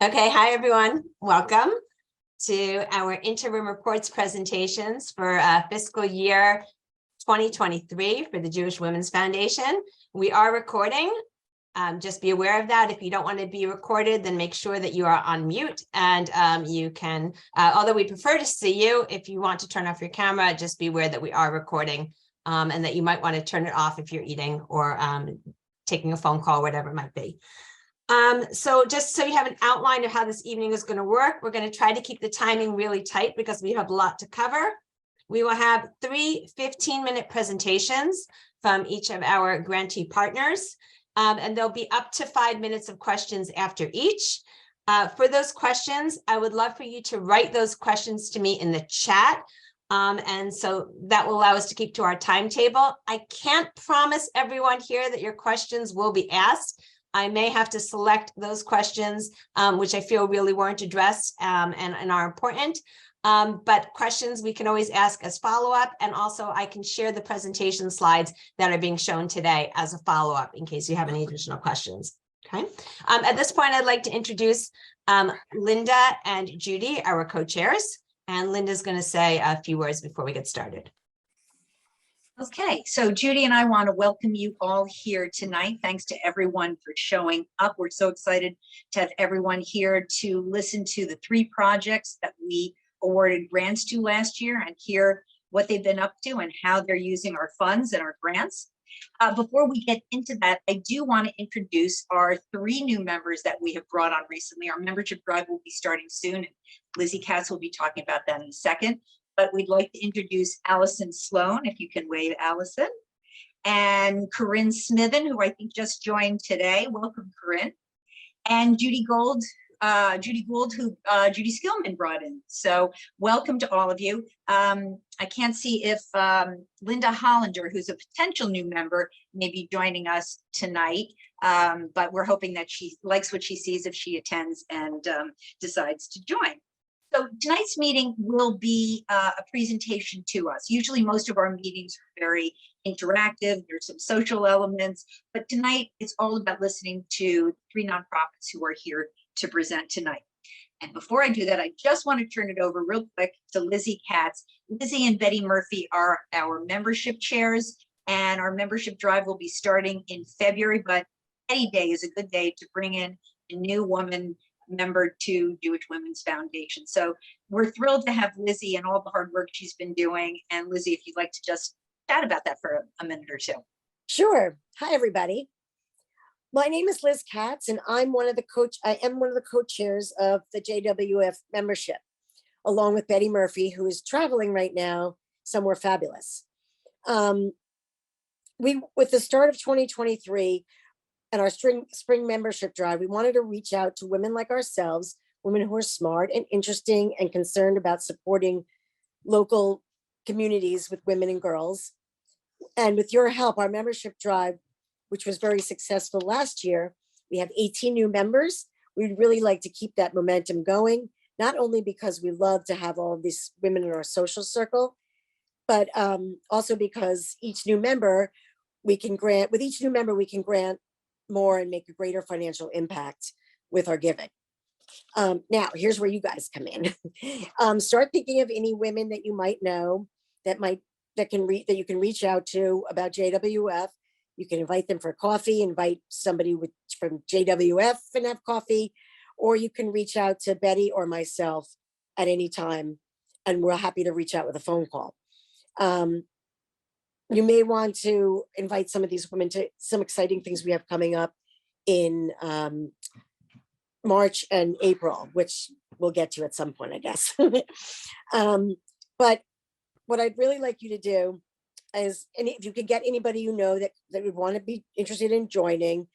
Okay, hi everyone. Welcome to our interim reports presentations for fiscal year 2023 for the Jewish Women's Foundation. We are recording. Just be aware of that. If you don't want to be recorded, then make sure that you are on mute, and you can, although we prefer to see you, if you want to turn off your camera, just be aware that we are recording, and that you might want to turn it off if you're eating or taking a phone call, whatever it might be. So just so you have an outline of how this evening is going to work, we're going to try to keep the timing really tight because we have a lot to cover. We will have 3 15-minute presentations from each of our grantee partners, and there'll be up to 5 minutes of questions after each. For those questions, I would love for you to write those questions to me in the chat. And so that will allow us to keep to our timetable. I can't promise everyone here that your questions will be asked. I may have to select those questions, which I feel really weren't addressed and are important. But questions we can always ask as follow-up. And also I can share the presentation slides that are being shown today as a follow-up in case you have any additional questions. Okay. At this point, I'd like to introduce Linda and Judy, our co-chairs. And Linda's going to say a few words before we get started. Okay, so Judy and I want to welcome you all here tonight. Thanks to everyone for showing up. We're so excited to have everyone here to listen to the 3 projects that we awarded grants to last year and hear what they've been up to and how they're using our funds and our grants. Before we get into that, I do want to introduce our 3 new members that we have brought on recently. Our membership drive will be starting soon, and Lizzie Katz will be talking about that in a second. But we'd like to introduce Allison Sloan, if you can wave, Allison, and Corinne Smithen, who I think just joined today. Welcome, Corinne. And Judy Gould, who Judy Skillman brought in. So welcome to all of you. I can't see if Linda Hollander, who's a potential new member, may be joining us tonight, but we're hoping that she likes what she sees if she attends and decides to join. So tonight's meeting will be a presentation to us. Usually most of our meetings are very interactive. There's some social elements, but tonight it's all about listening to 3 nonprofits who are here to present tonight. And before I do that, I just want to turn it over real quick to Lizzie Katz. Lizzie and Betty Murphy are our membership chairs, and our membership drive will be starting in February, but any day is a good day to bring in a new woman member to Jewish Women's Foundation. So we're thrilled to have Lizzie and all the hard work she's been doing. And Lizzie, if you'd like to just chat about that for a minute or 2. Sure. Hi, everybody. My name is Liz Katz, and I am one of the co-chairs of the JWF membership, along with Betty Murphy, who is traveling right now somewhere fabulous. With the start of 2023, and our spring membership drive, we wanted to reach out to women like ourselves, women who are smart and interesting and concerned about supporting local communities with women and girls. And with your help, our membership drive, which was very successful last year, we have 18 new members. We'd really like to keep that momentum going, not only because we love to have all of these women in our social circle, but also because each new member, we can grant more and make a greater financial impact with our giving. Now, here's where you guys come in. Start thinking of any women that you might know that you can reach out to about JWF. You can invite them for coffee, invite somebody from JWF and have coffee, or you can reach out to Betty or myself at any time, and we're happy to reach out with a phone call. You may want to invite some of these women to some exciting things we have coming up in March and April, which we'll get to at some point, I guess. But what I'd really like you to do is, and if you could get anybody you know that would want to be interested in joining,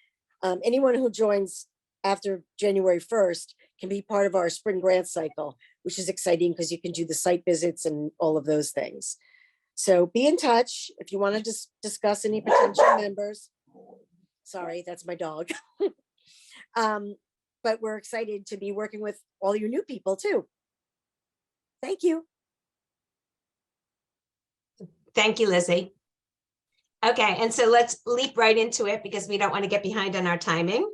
anyone who joins after January 1st can be part of our spring grant cycle, which is exciting because you can do the site visits and all of those things. So be in touch if you want to discuss any potential members. Sorry, that's my dog. But we're excited to be working with all you new people too. Thank you. Thank you, Lizzie. Okay, and so let's leap right into it because we don't want to get behind on our timing.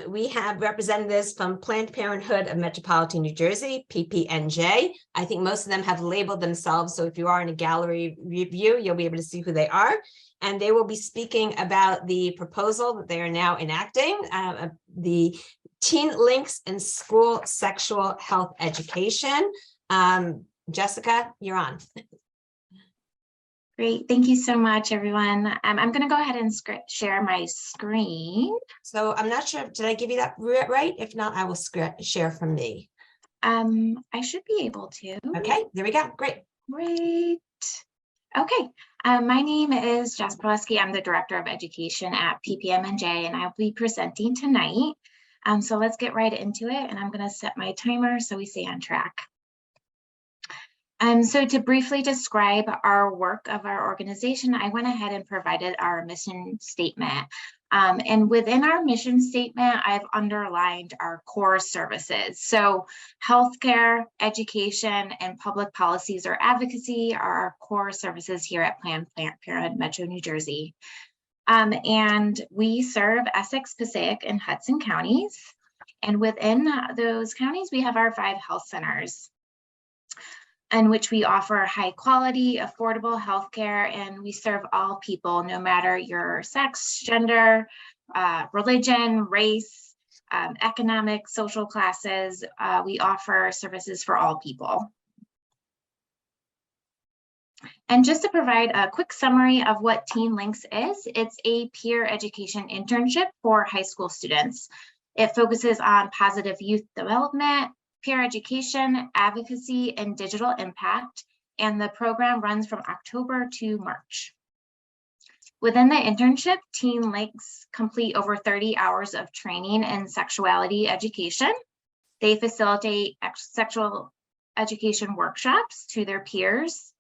We have representatives from Planned Parenthood of Metropolitan New Jersey, PPNJ. I think most of them have labeled themselves, so if you are in a gallery review, you'll be able to see who they are. And they will be speaking about the proposal that they are now enacting, the Teen Links in School Sexual Health Education. Jessica, you're on. Great, thank you so much, everyone. I'm going to go ahead and share my screen. So I'm not sure, did I give you that right? If not, I will share from me. I should be able to. Okay, there we go. Great. Great. Okay, my name is Jess Proleski. I'm the Director of Education at PPMNJ, and I'll be presenting tonight. So let's get right into it, and I'm going to set my timer so we stay on track. So to briefly describe our work of our organization, I went ahead and provided our mission statement. And within our mission statement, I've underlined our core services. So healthcare, education, and public policies or advocacy are our core services here at Planned Parenthood Metro New Jersey. And we serve Essex, Passaic, and Hudson counties. And within those counties, we have our 5 health centers, in which we offer high quality, affordable healthcare, and we serve all people, no matter your sex, gender, religion, race, economic, social classes. We offer services for all people. And just to provide a quick summary of what Teen Links is, it's a peer education internship for high school students. It focuses on positive youth development, peer education, advocacy, and digital impact, and the program runs from October to March. Within the internship, Teen Links complete over 30 hours of training in sexuality education. They facilitate sexual education workshops to their peers.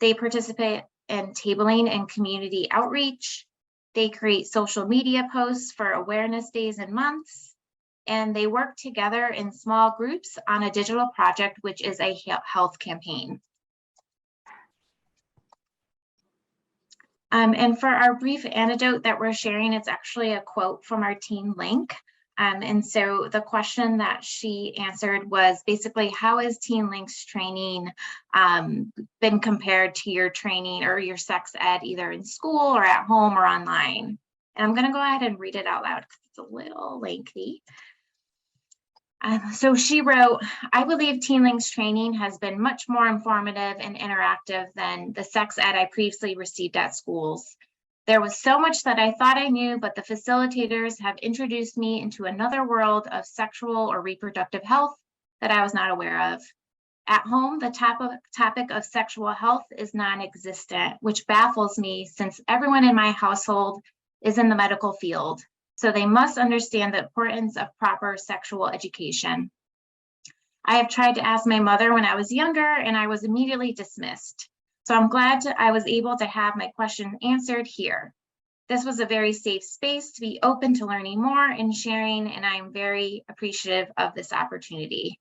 They participate in tabling and community outreach. They create social media posts for awareness days and months. And they work together in small groups on a digital project, which is a health campaign. And for our brief anecdote that we're sharing, it's actually a quote from our Teen Link. And so the question that she answered was basically, how has Teen Links training been compared to your training or your sex ed, either in school or at home or online? And I'm gonna go ahead and read it out loud because it's a little lengthy. So she wrote, I believe Teen Links training has been much more informative and interactive than the sex ed I previously received at schools. There was so much that I thought I knew, but the facilitators have introduced me into another world of sexual or reproductive health that I was not aware of. At home, the topic of sexual health is non-existent, which baffles me since everyone in my household is in the medical field. So they must understand the importance of proper sexual education. I have tried to ask my mother when I was younger and I was immediately dismissed. So I'm glad I was able to have my question answered here. This was a very safe space to be open to learning more and sharing, and I'm very appreciative of this opportunity.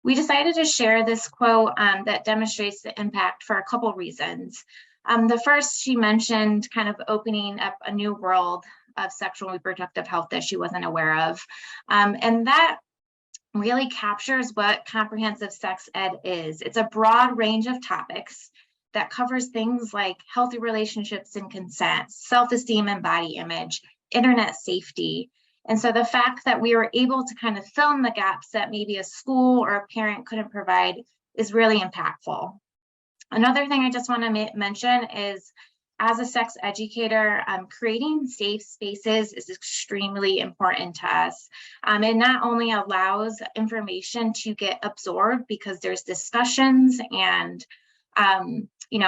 We decided to share this quote that demonstrates the impact for a couple reasons. The first, she mentioned kind of opening up a new world of sexual and reproductive health that she wasn't aware of. And that really captures what comprehensive sex ed is. It's a broad range of topics that covers things like healthy relationships and consent, self-esteem and body image, internet safety. And so the fact that we were able to kind of fill in the gaps that maybe a school or a parent couldn't provide is really impactful. Another thing I just want to mention is, as a sex educator, creating safe spaces is extremely important to us. It not only allows information to get absorbed because there's discussions and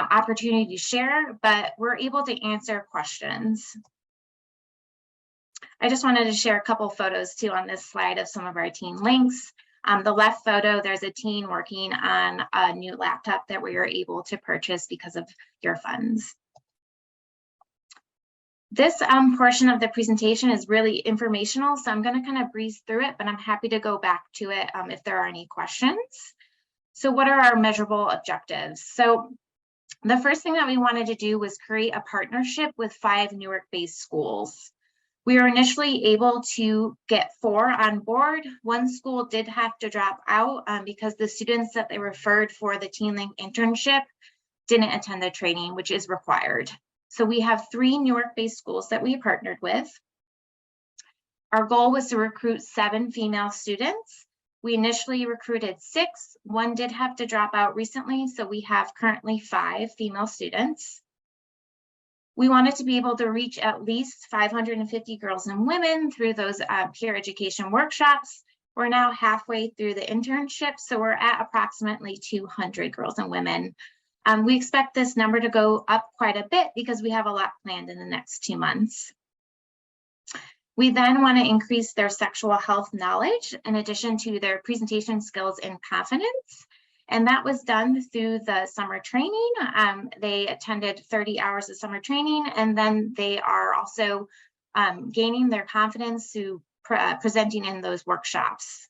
opportunity to share, but we're able to answer questions. I just wanted to share a couple photos too on this slide of some of our Teen Links. The left photo, there's a teen working on a new laptop that we were able to purchase because of your funds. This portion of the presentation is really informational, so I'm going to kind of breeze through it, but I'm happy to go back to it if there are any questions. So what are our measurable objectives? So the first thing that we wanted to do was create a partnership with 5 Newark-based schools. We were initially able to get 4 on board. One school did have to drop out because the students that they referred for the TeenLink internship didn't attend the training, which is required. So we have 3 Newark-based schools that we partnered with. Our goal was to recruit 7 female students. We initially recruited 6. 1 did have to drop out recently, so we have currently 5 female students. We wanted to be able to reach at least 550 girls and women through those peer education workshops. We're now halfway through the internship, so we're at approximately 200 girls and women. We expect this number to go up quite a bit because we have a lot planned in the next 2 months. We then want to increase their sexual health knowledge in addition to their presentation skills and confidence. And that was done through the summer training. They attended 30 hours of summer training, and then they are also gaining their confidence through presenting in those workshops.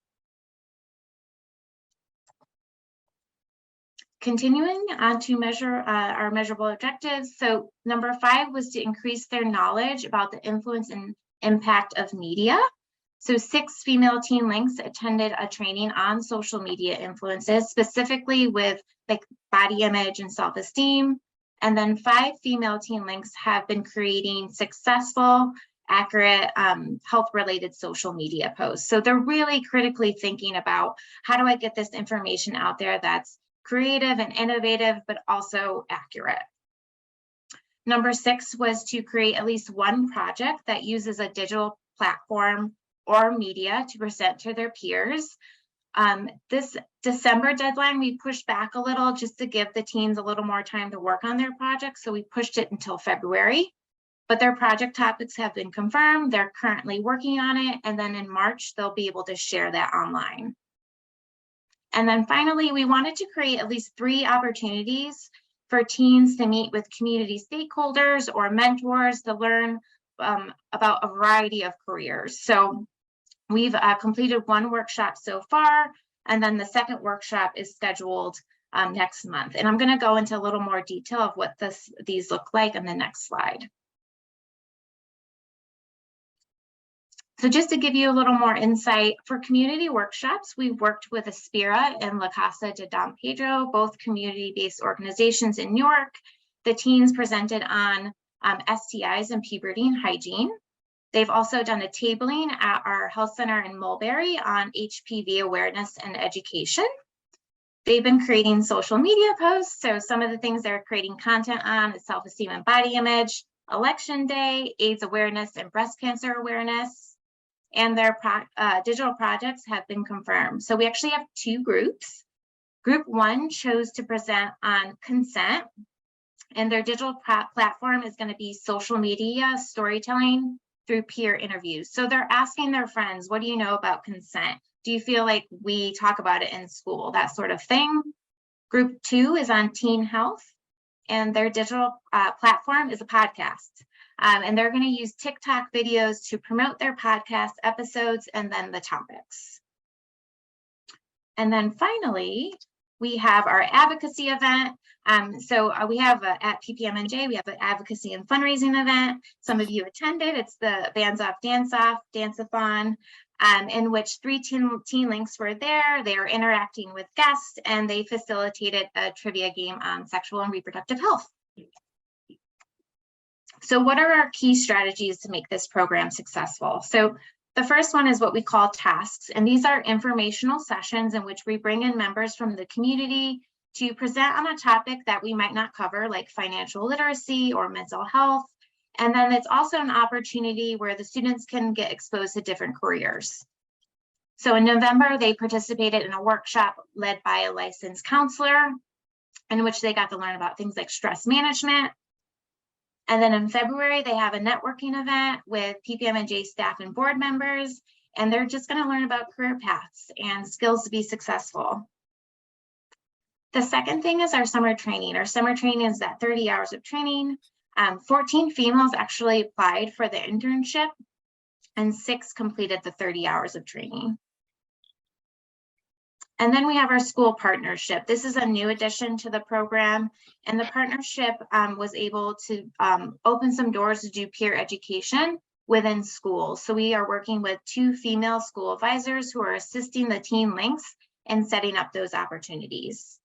Continuing on to measure our measurable objectives. So number 5 was to increase their knowledge about the influence and impact of media. So 6 female TeenLinks attended a training on social media influences, specifically with like body image and self-esteem. And then 5 female TeenLinks have been creating successful, accurate, health-related social media posts. So they're really critically thinking about, how do I get this information out there that's creative and innovative, but also accurate. Number 6 was to create at least 1 project that uses a digital platform or media to present to their peers. This December deadline, we pushed back a little just to give the teens a little more time to work on their project. So we pushed it until February, but their project topics have been confirmed. They're currently working on it. And then in March, they'll be able to share that online. And then finally, we wanted to create at least 3 opportunities for teens to meet with community stakeholders or mentors to learn about a variety of careers. So we've completed 1 workshop so far, and then the second workshop is scheduled next month. And I'm going to go into a little more detail of what these look like in the next slide. So just to give you a little more insight, for community workshops, we've worked with Aspira and La Casa de Don Pedro, both community-based organizations in Newark. The teens presented on STIs and puberty and hygiene. They've also done a tabling at our health center in Mulberry on HPV awareness and education. They've been creating social media posts. So some of the things they're creating content on is self-esteem and body image, Election Day, AIDS awareness and breast cancer awareness. And their digital projects have been confirmed. So we actually have 2 groups. Group 1 chose to present on consent, and their digital platform is going to be social media storytelling through peer interviews. So they're asking their friends, what do you know about consent? Do you feel like we talk about it in school? That sort of thing. Group 2 is on teen health, and their digital platform is a podcast. And they're going to use TikTok videos to promote their podcast episodes and then the topics. And then finally, we have our advocacy event. We have at PPMNJ, we have an advocacy and fundraising event. Some of you attended. It's the Bands Off Dance-a-thon, in which 3 TeenLinks were there. They are interacting with guests, and they facilitated a trivia game on sexual and reproductive health. So what are our key strategies to make this program successful? So the first one is what we call tasks, and these are informational sessions in which we bring in members from the community to present on a topic that we might not cover, like financial literacy or mental health. And then it's also an opportunity where the students can get exposed to different careers. So in November, they participated in a workshop led by a licensed counselor in which they got to learn about things like stress management. And then in February, they have a networking event with PPMNJ staff and board members, and they're just going to learn about career paths and skills to be successful. The second thing is our summer training. Our summer training is that 30 hours of training. 14 females actually applied for the internship, and 6 completed the 30 hours of training. And then we have our school partnership. This is a new addition to the program, and the partnership was able to open some doors to do peer education within schools. So we are working with 2 female school advisors who are assisting the Teen Links in setting up those opportunities.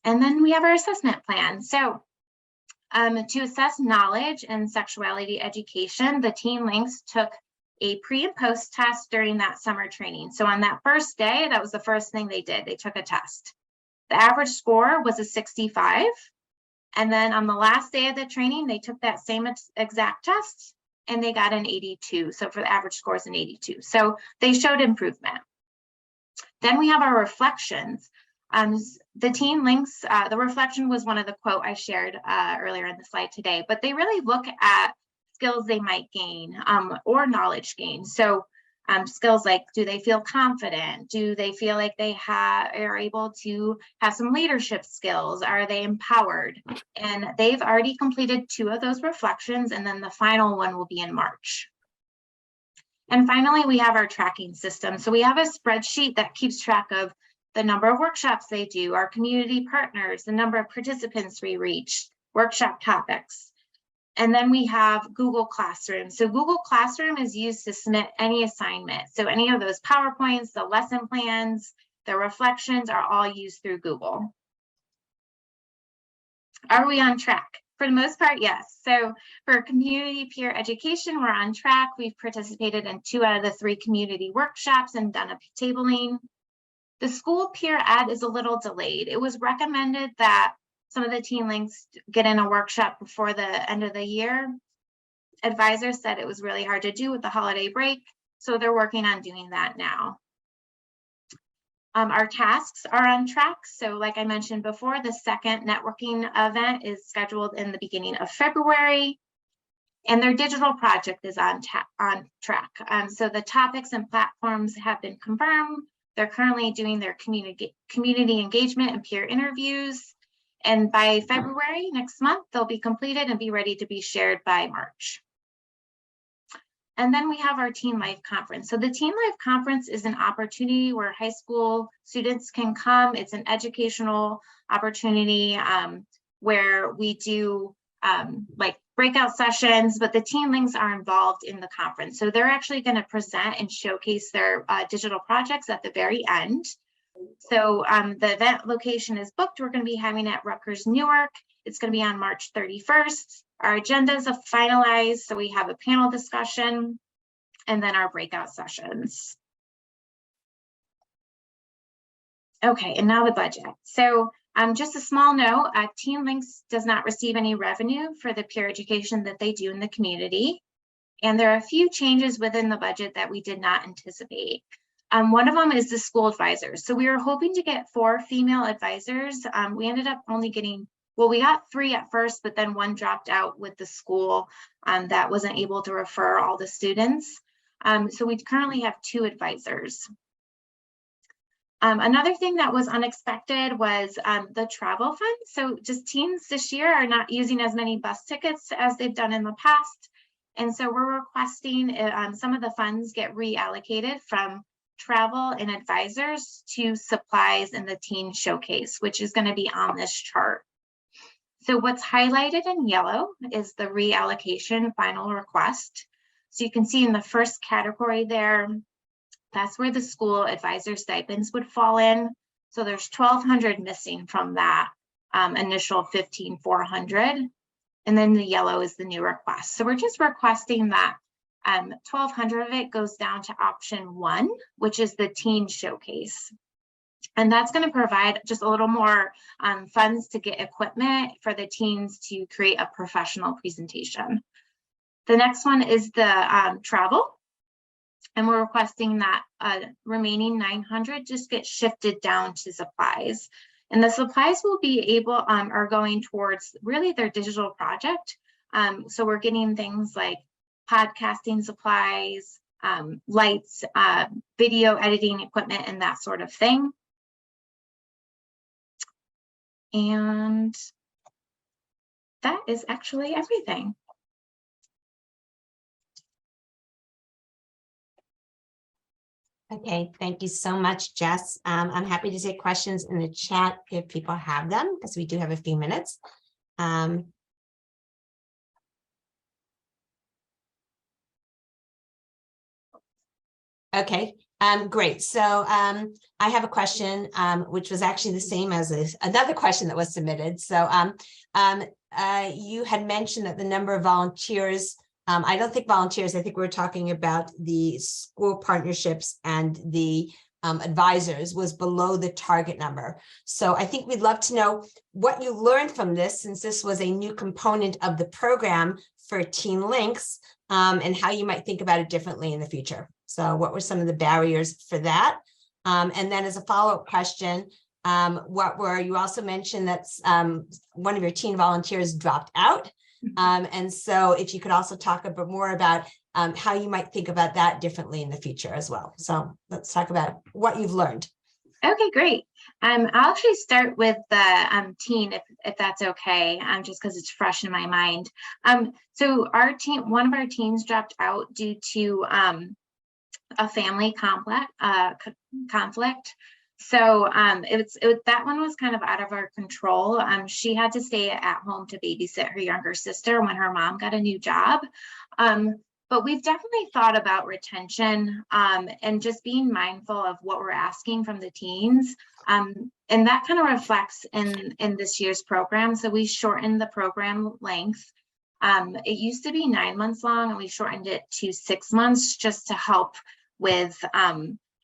And then we have our assessment plan. So to assess knowledge and sexuality education, the Teen Links took a pre and post test during that summer training. So on that first day, that was the first thing they did. They took a test. The average score was a 65. And then on the last day of the training, they took that same exact test and they got an 82. So for the average score is an 82. So they showed improvement. Then we have our reflections. The Teen Links, the reflection was one of the quote I shared earlier in the slide today, but they really look at skills they might gain or knowledge gain. So skills like, do they feel confident? Do they feel like they are able to have some leadership skills? Are they empowered? And they've already completed 2 of those reflections, and then the final one will be in March. And finally, we have our tracking system. So we have a spreadsheet that keeps track of the number of workshops they do, our community partners, the number of participants we reach, workshop topics. And then we have Google Classroom. So Google Classroom is used to submit any assignment. So any of those PowerPoints, the lesson plans, the reflections are all used through Google. Are we on track? For the most part, yes. So for community peer education, we're on track. We've participated in 2 out of the 3 community workshops and done a tabling. The school peer ed is a little delayed. It was recommended that some of the Teen Links get in a workshop before the end of the year. Advisors said it was really hard to do with the holiday break, so they're working on doing that now. Our tasks are on track. So like I mentioned before, the second networking event is scheduled in the beginning of February, and their digital project is on track. So the topics and platforms have been confirmed. They're currently doing their community engagement and peer interviews. And by February next month, they'll be completed and be ready to be shared by March. And then we have our Teen Life Conference. So the Teen Life Conference is an opportunity where high school students can come. It's an educational opportunity where we do like breakout sessions, but the Teen Links are involved in the conference. So they're actually going to present and showcase their digital projects at the very end. So the event location is booked. We're going to be having it at Rutgers Newark. It's going to be on March 31st. Our agendas are finalized. So we have a panel discussion and then our breakout sessions. Okay, and now the budget. So just a small note, Teen Links does not receive any revenue for the peer education that they do in the community. And there are a few changes within the budget that we did not anticipate. One of them is the school advisors. So we were hoping to get 4 female advisors. We ended up only getting, well, we got 3 at first, but then 1 dropped out with the school that wasn't able to refer all the students. So we currently have 2 advisors. Another thing that was unexpected was the travel fund. So just teens this year are not using as many bus tickets as they've done in the past. And so we're requesting some of the funds get reallocated from travel and advisors to supplies in the teen showcase, which is going to be on this chart. So what's highlighted in yellow is the reallocation final request. So you can see in the first category there, that's where the school advisor stipends would fall in. So there's 1,200 missing from that initial 15,400. And then the yellow is the new request. So we're just requesting that 1,200 of it goes down to option 1, which is the teen showcase. And that's going to provide just a little more funds to get equipment for the teens to create a professional presentation. The next one is the travel. And we're requesting that remaining 900 just get shifted down to supplies. And the supplies will be able, are going towards really their digital project. So we're getting things like podcasting supplies, lights, video editing equipment, and that sort of thing. And that is actually everything. Okay, thank you so much, Jess. I'm happy to take questions in the chat if people have them, because we do have a few minutes. Okay, great. So I have a question, which was actually the same as another question that was submitted. So you had mentioned that the number of volunteers, I don't think volunteers, I think we're talking about the school partnerships and the advisors was below the target number. So I think we'd love to know what you learned from this, since this was a new component of the program for Teen Links, and how you might think about it differently in the future. So what were some of the barriers for that? And then as a follow-up question, you also mentioned that one of your teen volunteers dropped out. And so if you could also talk a bit more about how you might think about that differently in the future as well. So let's talk about what you've learned. Okay, great. I'll actually start with the teen, if that's okay, just because it's fresh in my mind. So our team, one of our teens dropped out due to a family conflict. So that one was kind of out of our control. She had to stay at home to babysit her younger sister when her mom got a new job. But we've definitely thought about retention and just being mindful of what we're asking from the teens. And that kind of reflects in this year's program. So we shortened the program length. It used to be 9 months long, and we shortened it to 6 months just to help with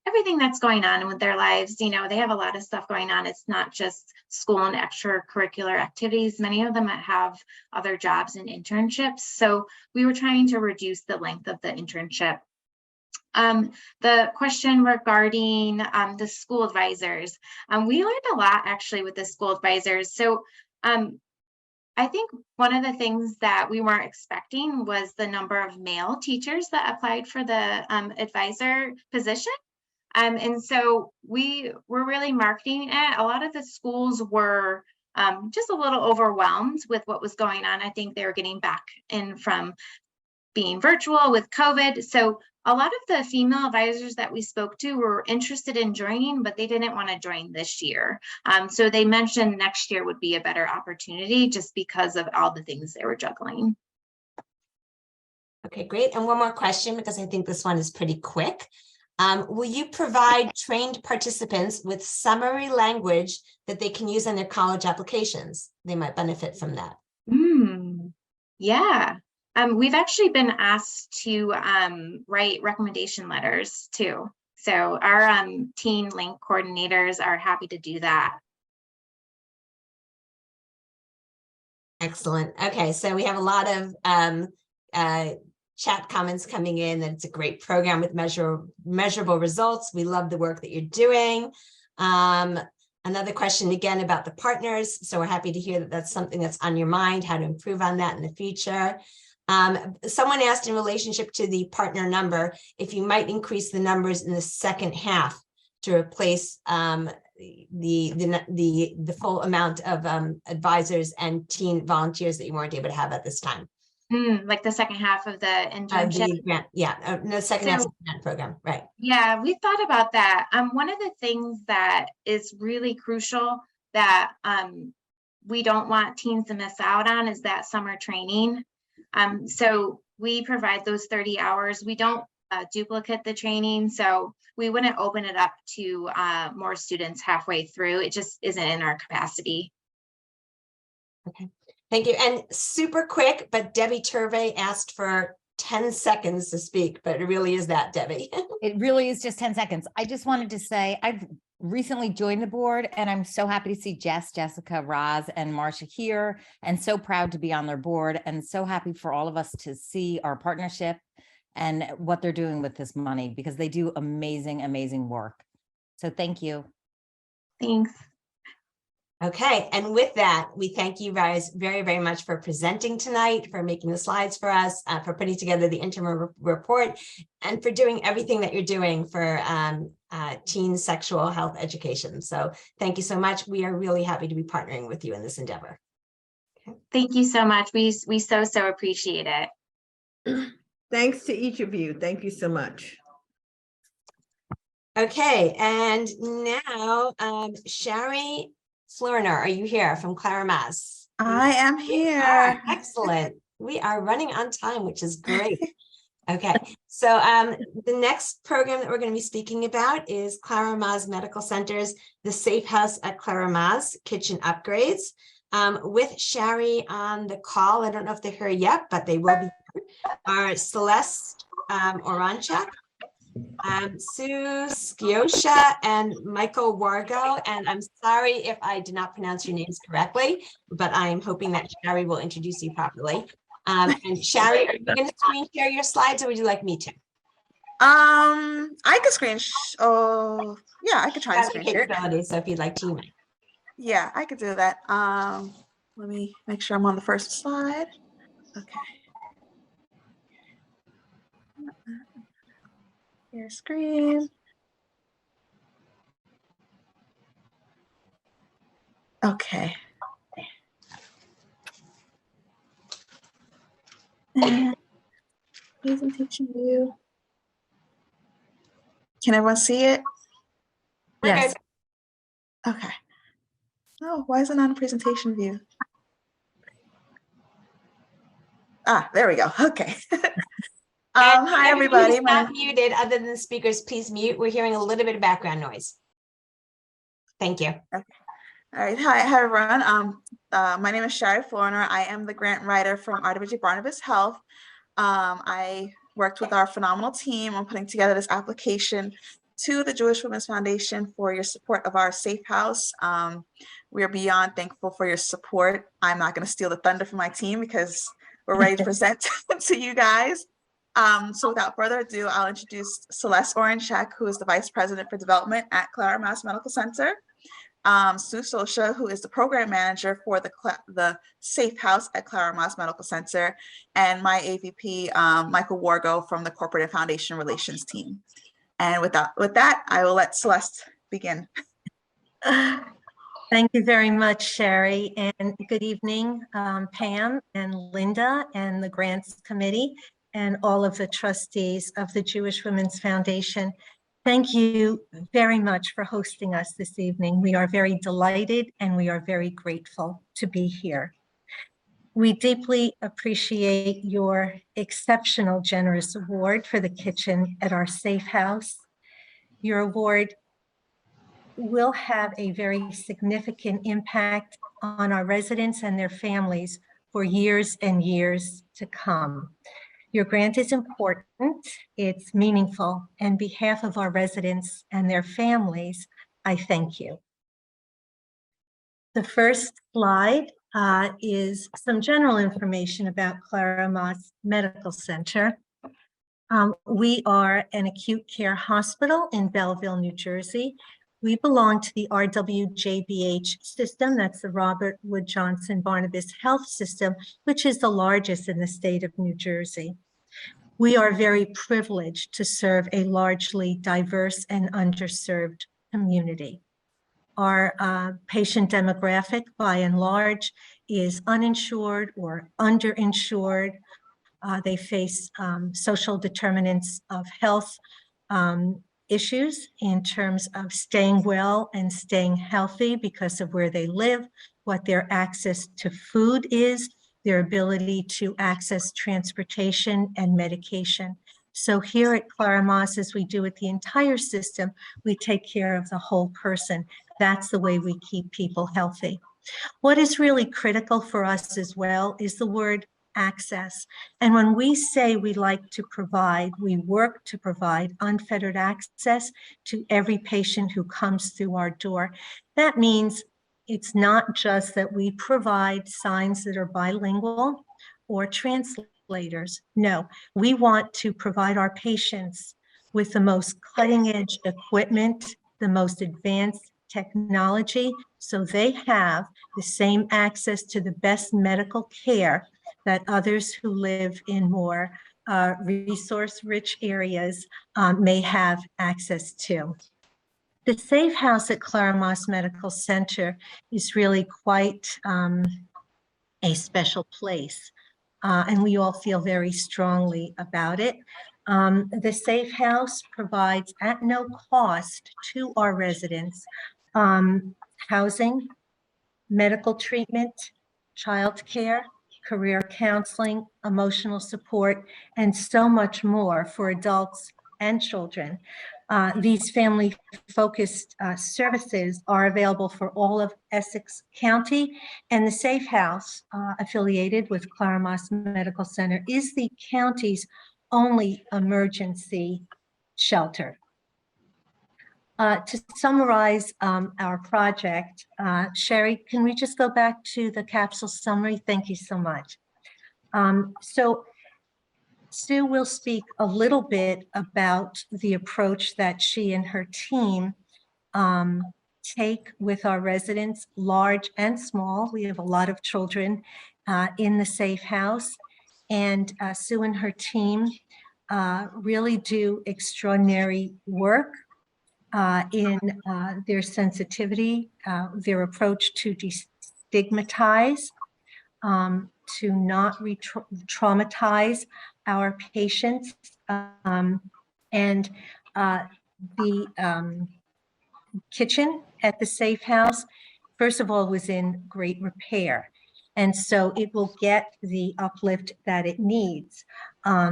everything that's going on with their lives. You know, they have a lot of stuff going on. It's not just school and extracurricular activities. Many of them have other jobs and internships. So we were trying to reduce the length of the internship. The question regarding the school advisors, we learned a lot actually with the school advisors. So I think one of the things that we weren't expecting was the number of male teachers that applied for the advisor position. And so we were really marketing it. A lot of the schools were just a little overwhelmed with what was going on. I think they were getting back in from being virtual with COVID. So a lot of the female advisors that we spoke to were interested in joining, but they didn't want to join this year. So they mentioned next year would be a better opportunity just because of all the things they were juggling. Okay, great. And one more question, because I think this one is pretty quick. Will you provide trained participants with summary language that they can use on their college applications? They might benefit from that. Yeah. We've actually been asked to write recommendation letters too. So our Teen Link coordinators are happy to do that. Excellent. Okay, so we have a lot of chat comments coming in that it's a great program with measurable results. We love the work that you're doing. Another question again about the partners. So we're happy to hear that that's something that's on your mind, how to improve on that in the future. Someone asked in relationship to the partner number, if you might increase the numbers in the second half to replace the full amount of advisors and teen volunteers that you weren't able to have at this time. Like the second half of the internship. The second half of the grant program, right? Yeah, we thought about that. One of the things that is really crucial that we don't want teens to miss out on is that summer training. So we provide those 30 hours. We don't duplicate the training, so we wouldn't open it up to more students halfway through. It just isn't in our capacity. Okay. Thank you. And super quick, but Debbie Turvey asked for 10 seconds to speak, but it really is that, Debbie. It really is just 10 seconds. I just wanted to say I've recently joined the board and I'm so happy to see Jessica, Roz, and Marcia here, and so proud to be on their board, and so happy for all of us to see our partnership and what they're doing with this money, because they do amazing, amazing work. So thank you. Thanks. Okay, and with that, we thank you guys very, very much for presenting tonight, for making the slides for us, for putting together the interim report, and for doing everything that you're doing for teen sexual health education. So thank you so much. We are really happy to be partnering with you in this endeavor. Okay. Thank you so much. We so appreciate it. Thanks to each of you. Thank you so much. Okay, and now Sherry Florner, are you here from Clara Mass? I am here. Excellent. We are running on time, which is great. Okay, so the next program that we're going to be speaking about is Clara Maz Medical Center's The Safe House at Clara Maz Kitchen Upgrades. With Shari on the call, I don't know if they're here yet, but they will be here, are Celeste Oranchak, Sue Scioscia, and Michael Wargo. And I'm sorry if I did not pronounce your names correctly, but I am hoping that Shari will introduce you properly. And Shari, are you going to screen share your slides, or would you like me to? I could oh, yeah, I could try and Have the screen share. capability, so if you'd like to, you might. Yeah, I could do that. Let me make sure I'm on the first slide. Okay. Your screen. Okay. And presentation view. Can everyone see it? Yes. Okay. Oh, why is it not a presentation view? Ah, there we go. Okay. Hi, everybody. Who's not muted other than the speakers, please mute. We're hearing a little bit of background noise. Thank you. Okay. All right. Hi, everyone. My name is Shari Flournoy. I am the grant writer from RWJBarnabas Health. I worked with our phenomenal team on putting together this application to the Jewish Women's Foundation for your support of our safe house. We are beyond thankful for your support. I'm not going to steal the thunder from my team because we're ready to present to you guys. So without further ado, I'll introduce Celeste Oranchak, who is the Vice President for Development at Clara Maz Medical Center. Sue Scioscia, who is the Program Manager for the Safe House at Clara Maz Medical Center, and my AVP, Michael Wargo from the Corporate and Foundation Relations team. And with that, I will let Celeste begin. Thank you very much, Shari, and good evening, Pam and Linda and the Grants Committee and all of the trustees of the Jewish Women's Foundation. Thank you very much for hosting us this evening. We are very delighted and we are very grateful to be here. We deeply appreciate your exceptional generous award for the kitchen at our safe house. Your award will have a very significant impact on our residents and their families for years and years to come. Your grant is important, it's meaningful, and on behalf of our residents and their families, I thank you. The first slide is some general information about Clara Maz Medical Center. We are an acute care hospital in Belleville, New Jersey. We belong to the RWJBH system, that's the Robert Wood Johnson Barnabas Health System, which is the largest in the state of New Jersey. We are very privileged to serve a largely diverse and underserved community. Our patient demographic, by and large, is uninsured or underinsured. They face social determinants of health issues in terms of staying well and staying healthy because of where they live, what their access to food is, their ability to access transportation and medication. So here at Clara Maz, as we do with the entire system, we take care of the whole person. That's the way we keep people healthy. What is really critical for us as well is the word access. And when we say we like to provide, we work to provide unfettered access to every patient who comes through our door. That means it's not just that we provide signs that are bilingual or translators. No, we want to provide our patients with the most cutting edge equipment, the most advanced technology, so they have the same access to the best medical care that others who live in more resource-rich areas may have access to. The Safe House at Clara Maz Medical Center is really quite a special place, and we all feel very strongly about it. The Safe House provides at no cost to our residents housing, medical treatment, childcare, career counseling, emotional support, and so much more for adults and children. These family-focused services are available for all of Essex County, and the Safe House, affiliated with Claramas Medical Center, is the county's only emergency shelter. To summarize our project, Sherry, can we just go back to the capsule summary? Thank you so much. So Sue will speak a little bit about the approach that she and her team take with our residents, large and small. We have a lot of children in the Safe House, and Sue and her team really do extraordinary work in their sensitivity, their approach to destigmatize, to not re-traumatize our patients. And the kitchen at the Safe House, first of all, was in great repair. And so it will get the uplift that it needs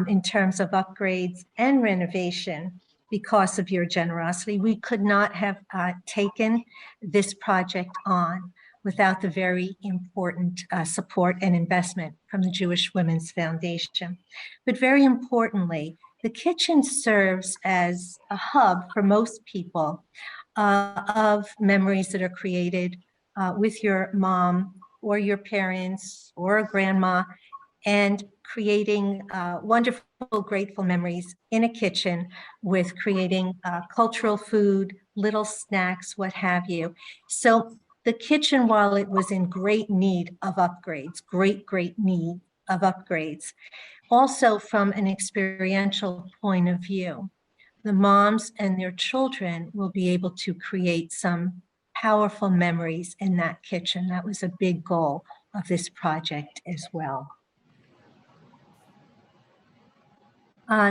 in terms of upgrades and renovation because of your generosity. We could not have taken this project on without the very important support and investment from the Jewish Women's Foundation. But very importantly, the kitchen serves as a hub for most people of memories that are created with your mom or your parents or a grandma, and creating wonderful, grateful memories in a kitchen with creating cultural food, little snacks, what have you. So the kitchen, while it was in great need of upgrades, great need of upgrades, also from an experiential point of view, the moms and their children will be able to create some powerful memories in that kitchen. That was a big goal of this project as well.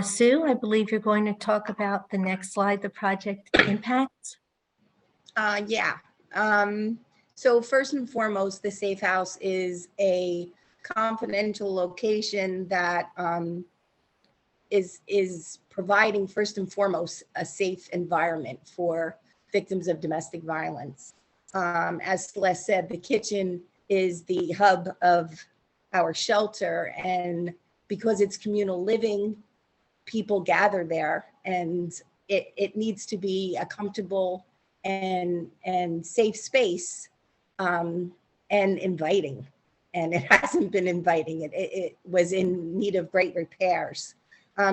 Sue, I believe you're going to talk about the next slide, the project impacts. Yeah. So first and foremost, the Safe House is a confidential location that is providing first and foremost a safe environment for victims of domestic violence. As Celeste said, the kitchen is the hub of our shelter, and because it's communal living, people gather there, and it needs to be a comfortable and safe space, and inviting. And it hasn't been inviting. It was in need of great repairs.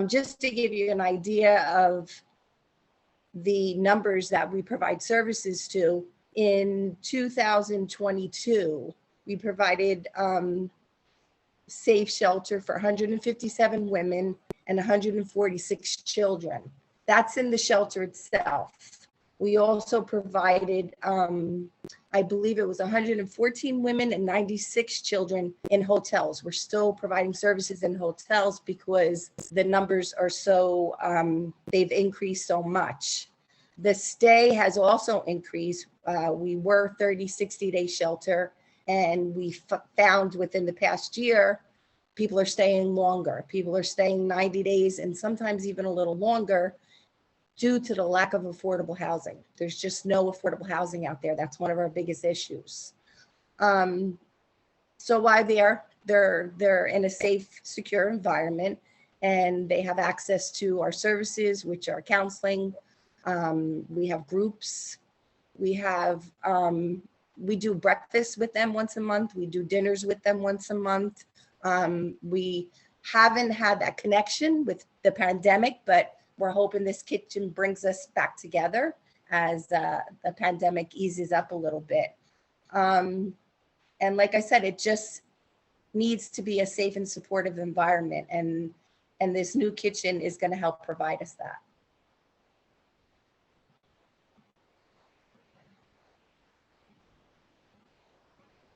Just to give you an idea of the numbers that we provide services to, in 2022, we provided safe shelter for 157 women and 146 children. That's in the shelter itself. We also provided, I believe it was 114 women and 96 children in hotels. We're still providing services in hotels because the numbers are so, they've increased so much. The stay has also increased. We were 30, 60-day shelter, and we found within the past year, people are staying longer. People are staying 90 days and sometimes even a little longer due to the lack of affordable housing. There's just no affordable housing out there. That's one of our biggest issues. So while they're in a safe, secure environment, and they have access to our services, which are counseling. We have groups. We have, we do breakfast with them once a month. We do dinners with them once a month. We haven't had that connection with the pandemic, but we're hoping this kitchen brings us back together as the pandemic eases up a little bit. And like I said, it just needs to be a safe and supportive environment. And this new kitchen is going to help provide us that.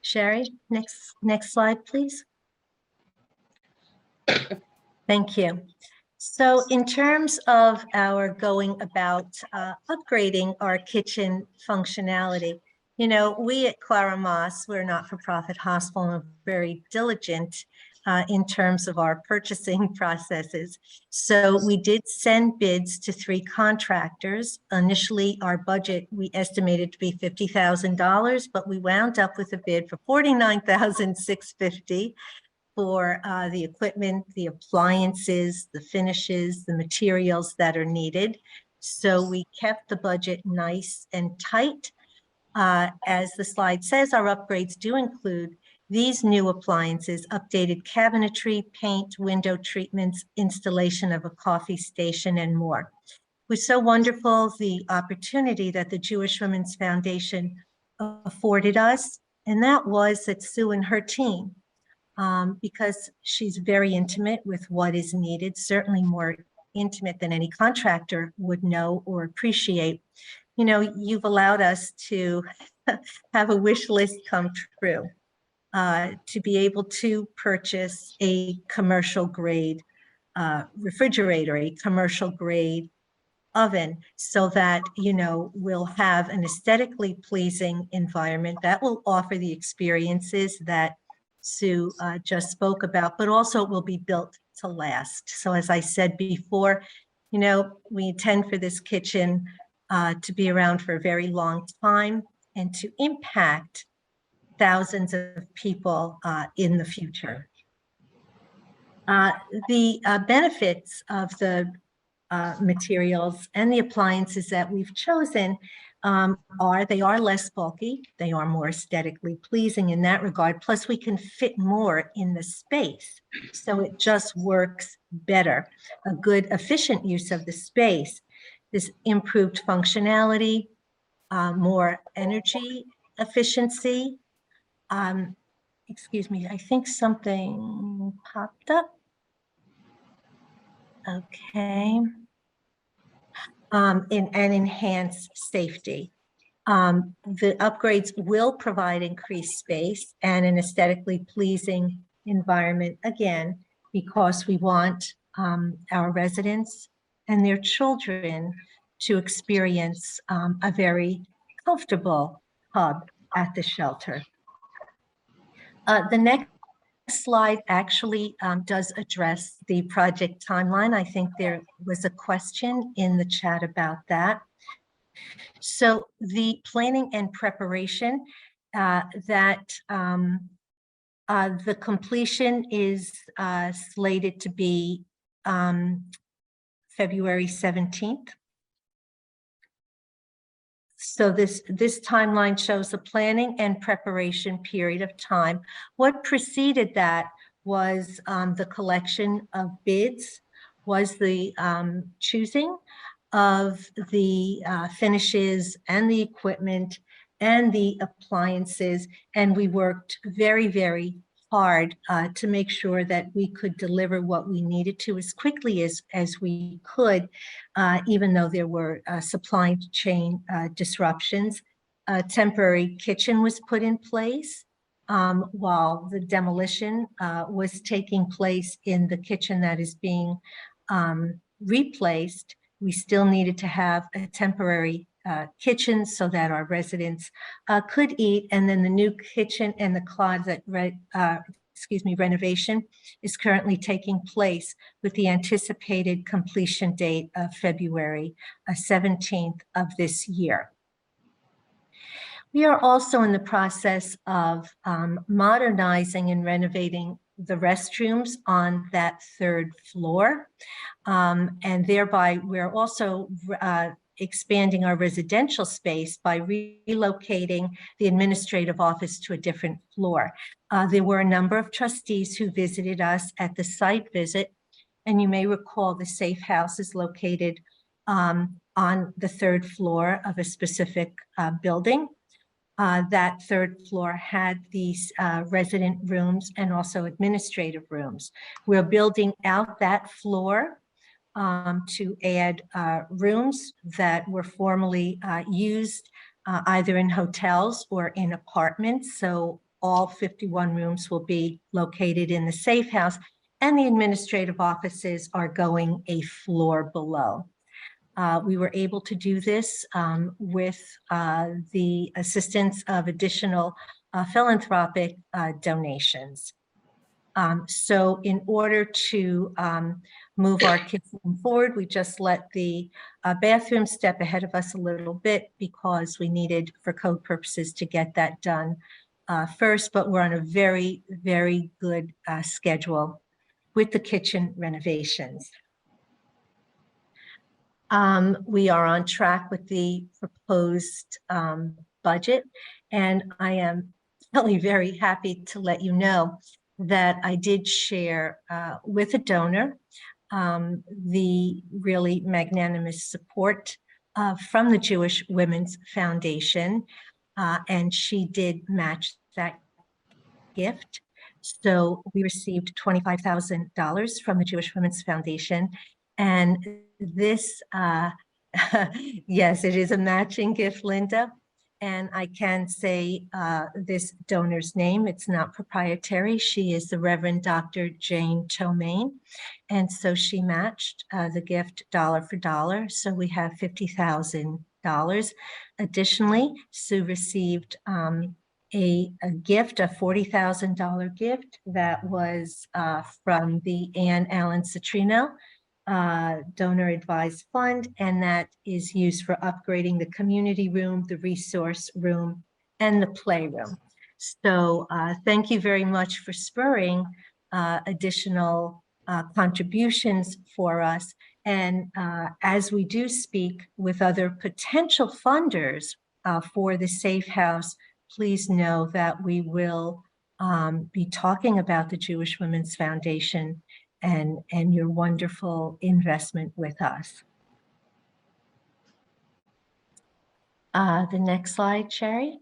Sherry, next slide, please. Thank you. So in terms of our going about upgrading our kitchen functionality, You know, we at Clara Moss, we're a not-for-profit hospital, and we're very diligent in terms of our purchasing processes. So we did send bids to 3 contractors. Initially, our budget, we estimated to be $50,000, but we wound up with a bid for $49,650 for the equipment, the appliances, the finishes, the materials that are needed. So we kept the budget nice and tight. As the slide says, our upgrades do include these new appliances: updated cabinetry, paint, window treatments, installation of a coffee station, and more. It was so wonderful, the opportunity that the Jewish Women's Foundation afforded us, and that was that Sue and her team, because she's very intimate with what is needed, certainly more intimate than any contractor would know or appreciate. You know, you've allowed us to have a wish list come true, to be able to purchase a commercial grade refrigerator, a commercial grade oven, so that, you know, we'll have an aesthetically pleasing environment that will offer the experiences that Sue just spoke about, but also it will be built to last. So as I said before, you know, we intend for this kitchen to be around for a very long time and to impact thousands of people in the future. The benefits of the materials and the appliances that we've chosen they are less bulky, they are more aesthetically pleasing in that regard, plus we can fit more in the space, so it just works better. A good efficient use of the space, this improved functionality, more energy efficiency. Excuse me, I think something popped up. Okay. And enhance safety. The upgrades will provide increased space and an aesthetically pleasing environment, again, because we want our residents and their children to experience a very comfortable hub at the shelter. The next slide actually does address the project timeline. I think there was a question in the chat about that. So the planning and preparation, the completion is slated to be February 17th. So this timeline shows the planning and preparation period of time. What preceded that was the collection of bids, was the choosing of the finishes and the equipment and the appliances. And we worked very, very hard to make sure that we could deliver what we needed to as quickly as we could, even though there were supply chain disruptions. A temporary kitchen was put in place while the demolition was taking place in the kitchen that is being replaced. We still needed to have a temporary kitchen so that our residents could eat, and then the new kitchen and the closet renovation is currently taking place with the anticipated completion date of February 17th of this year. We are also in the process of modernizing and renovating the restrooms on that 3rd floor, and thereby we're also expanding our residential space by relocating the administrative office to a different floor. There were a number of trustees who visited us at the site visit, and you may recall the safe house is located on the 3rd floor of a specific building. That 3rd floor had these resident rooms and also administrative rooms. We're building out that floor to add rooms that were formerly used either in hotels or in apartments. So all 51 rooms will be located in the safe house, and the administrative offices are going a floor below. We were able to do this with the assistance of additional philanthropic donations. So in order to move our kitchen forward, we just let the bathroom step ahead of us a little bit because we needed, for code purposes, to get that done first, but we're on a very, very good schedule with the kitchen renovations. We are on track with the proposed budget, and I am really very happy to let you know that I did share with a donor the really magnanimous support from the Jewish Women's Foundation, and she did match that gift. So we received $25,000 from the Jewish Women's Foundation, and this, yes, it is a matching gift, Linda. And I can say this donor's name, it's not proprietary. She is the Reverend Dr. Jane Tomain. And so she matched the gift dollar for dollar. So we have $50,000. Additionally, Sue received a gift, a $40,000 gift that was from the Ann Allen Citrino donor advised fund, and that is used for upgrading the community room, the resource room, and the playroom. So thank you very much for spurring additional contributions for us. And as we do speak with other potential funders for the Safe House, please know that we will be talking about the Jewish Women's Foundation and your wonderful investment with us. The next slide, Sherry.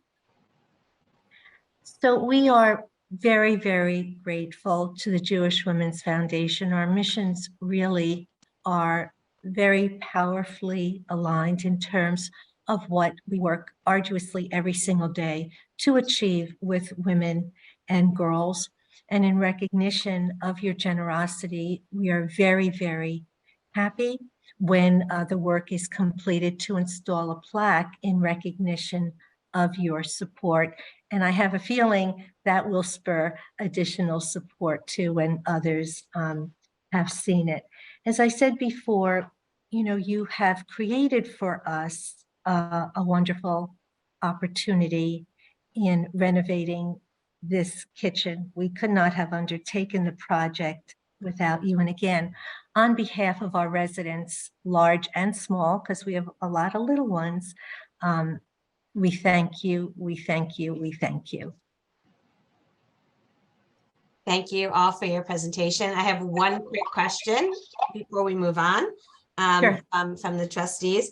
So we are very, very grateful to the Jewish Women's Foundation. Our missions really are very powerfully aligned in terms of what we work arduously every single day to achieve with women and girls. And in recognition of your generosity, we are very, very happy when the work is completed to install a plaque in recognition of your support. And I have a feeling that will spur additional support too when others have seen it. As I said before, you know, you have created for us a wonderful opportunity in renovating this kitchen. We could not have undertaken the project without you. And again, on behalf of our residents, large and small, because we have a lot of little ones, we thank you, we thank you, we thank you. Thank you all for your presentation. I have one quick question before we move on Sure. from the trustees.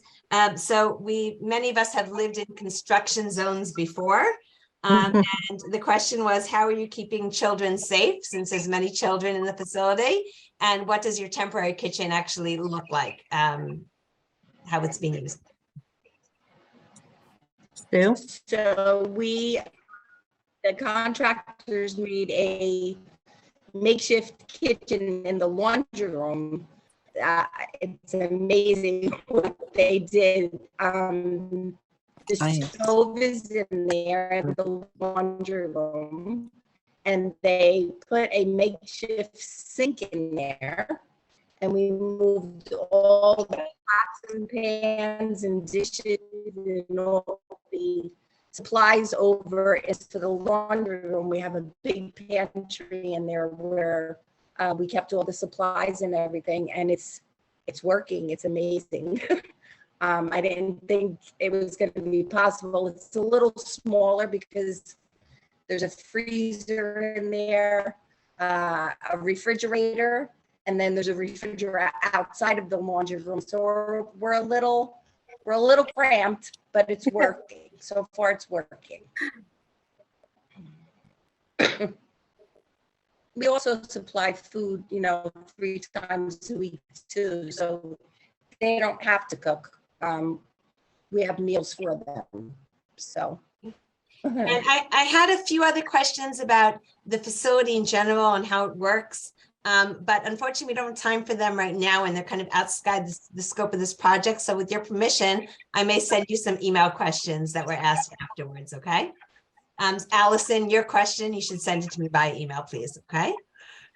So many of us have lived in construction zones before. And the question was, how are you keeping children safe since there's many children in the facility? And what does your temporary kitchen actually look like? How it's being used? Sue? So the contractors made a makeshift kitchen in the laundry room. It's amazing what they did. The stove is in there in the laundry room, and they put a makeshift sink in there, and we moved all the pots and pans and dishes and all the supplies over into the laundry room. We have a big pantry in there where we kept all the supplies and everything, and it's working. It's amazing. I didn't think it was going to be possible. It's a little smaller because there's a freezer in there, a refrigerator, and then there's a refrigerator outside of the laundry room. So we're a little cramped, but it's working. So far, it's working. We also supply food, 3 times a week too. So they don't have to cook. We have meals for them. So. And I had a few other questions about the facility in general and how it works. But unfortunately, we don't have time for them right now, and they're kind of outside the scope of this project. So with your permission, I may send you some email questions that were asked afterwards, okay? Allison, your question, you should send it to me by email, please, okay?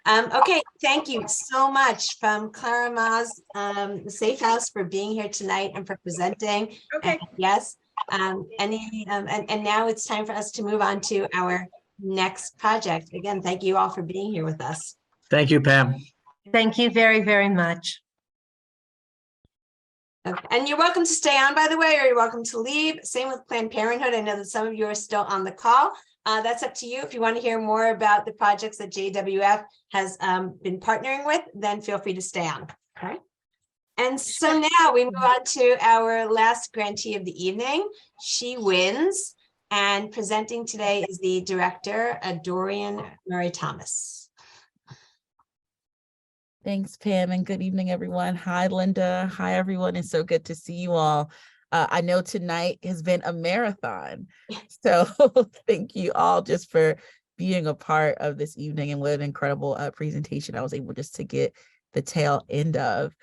Okay, thank you so much from Clara Maz, the Safe House, for being here tonight and for presenting. Okay. Yes, and now it's time for us to move on to our next project. Again, thank you all for being here with us. Thank you, Pam. Thank you very, very much. Okay, and you're welcome to stay on, by the way, or you're welcome to leave. Same with Planned Parenthood. I know that some of you are still on the call. That's up to you. If you want to hear more about the projects that JWF has been partnering with, then feel free to stay on. Okay. And so now we move on to our last grantee of the evening. She wins. And presenting today is the director, Dorian Murray Thomas. Thanks, Pam, and good evening, everyone. Hi, Linda. Hi, everyone. It's so good to see you all. I know tonight has been a marathon, so thank you all just for being a part of this evening, and what an incredible presentation I was able just to get the tail end of.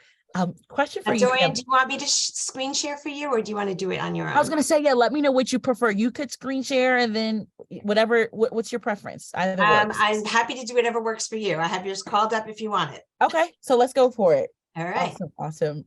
Question for you, Dorian, Pam. do you want me to screen share for you, or do you want to do it on your own? I was going to say, yeah, let me know what you prefer. You could screen share, and then whatever, what's your preference? Either works. I'm happy to do whatever works for you. I have yours called up if you want it. Okay, so let's go for it. All right. Awesome.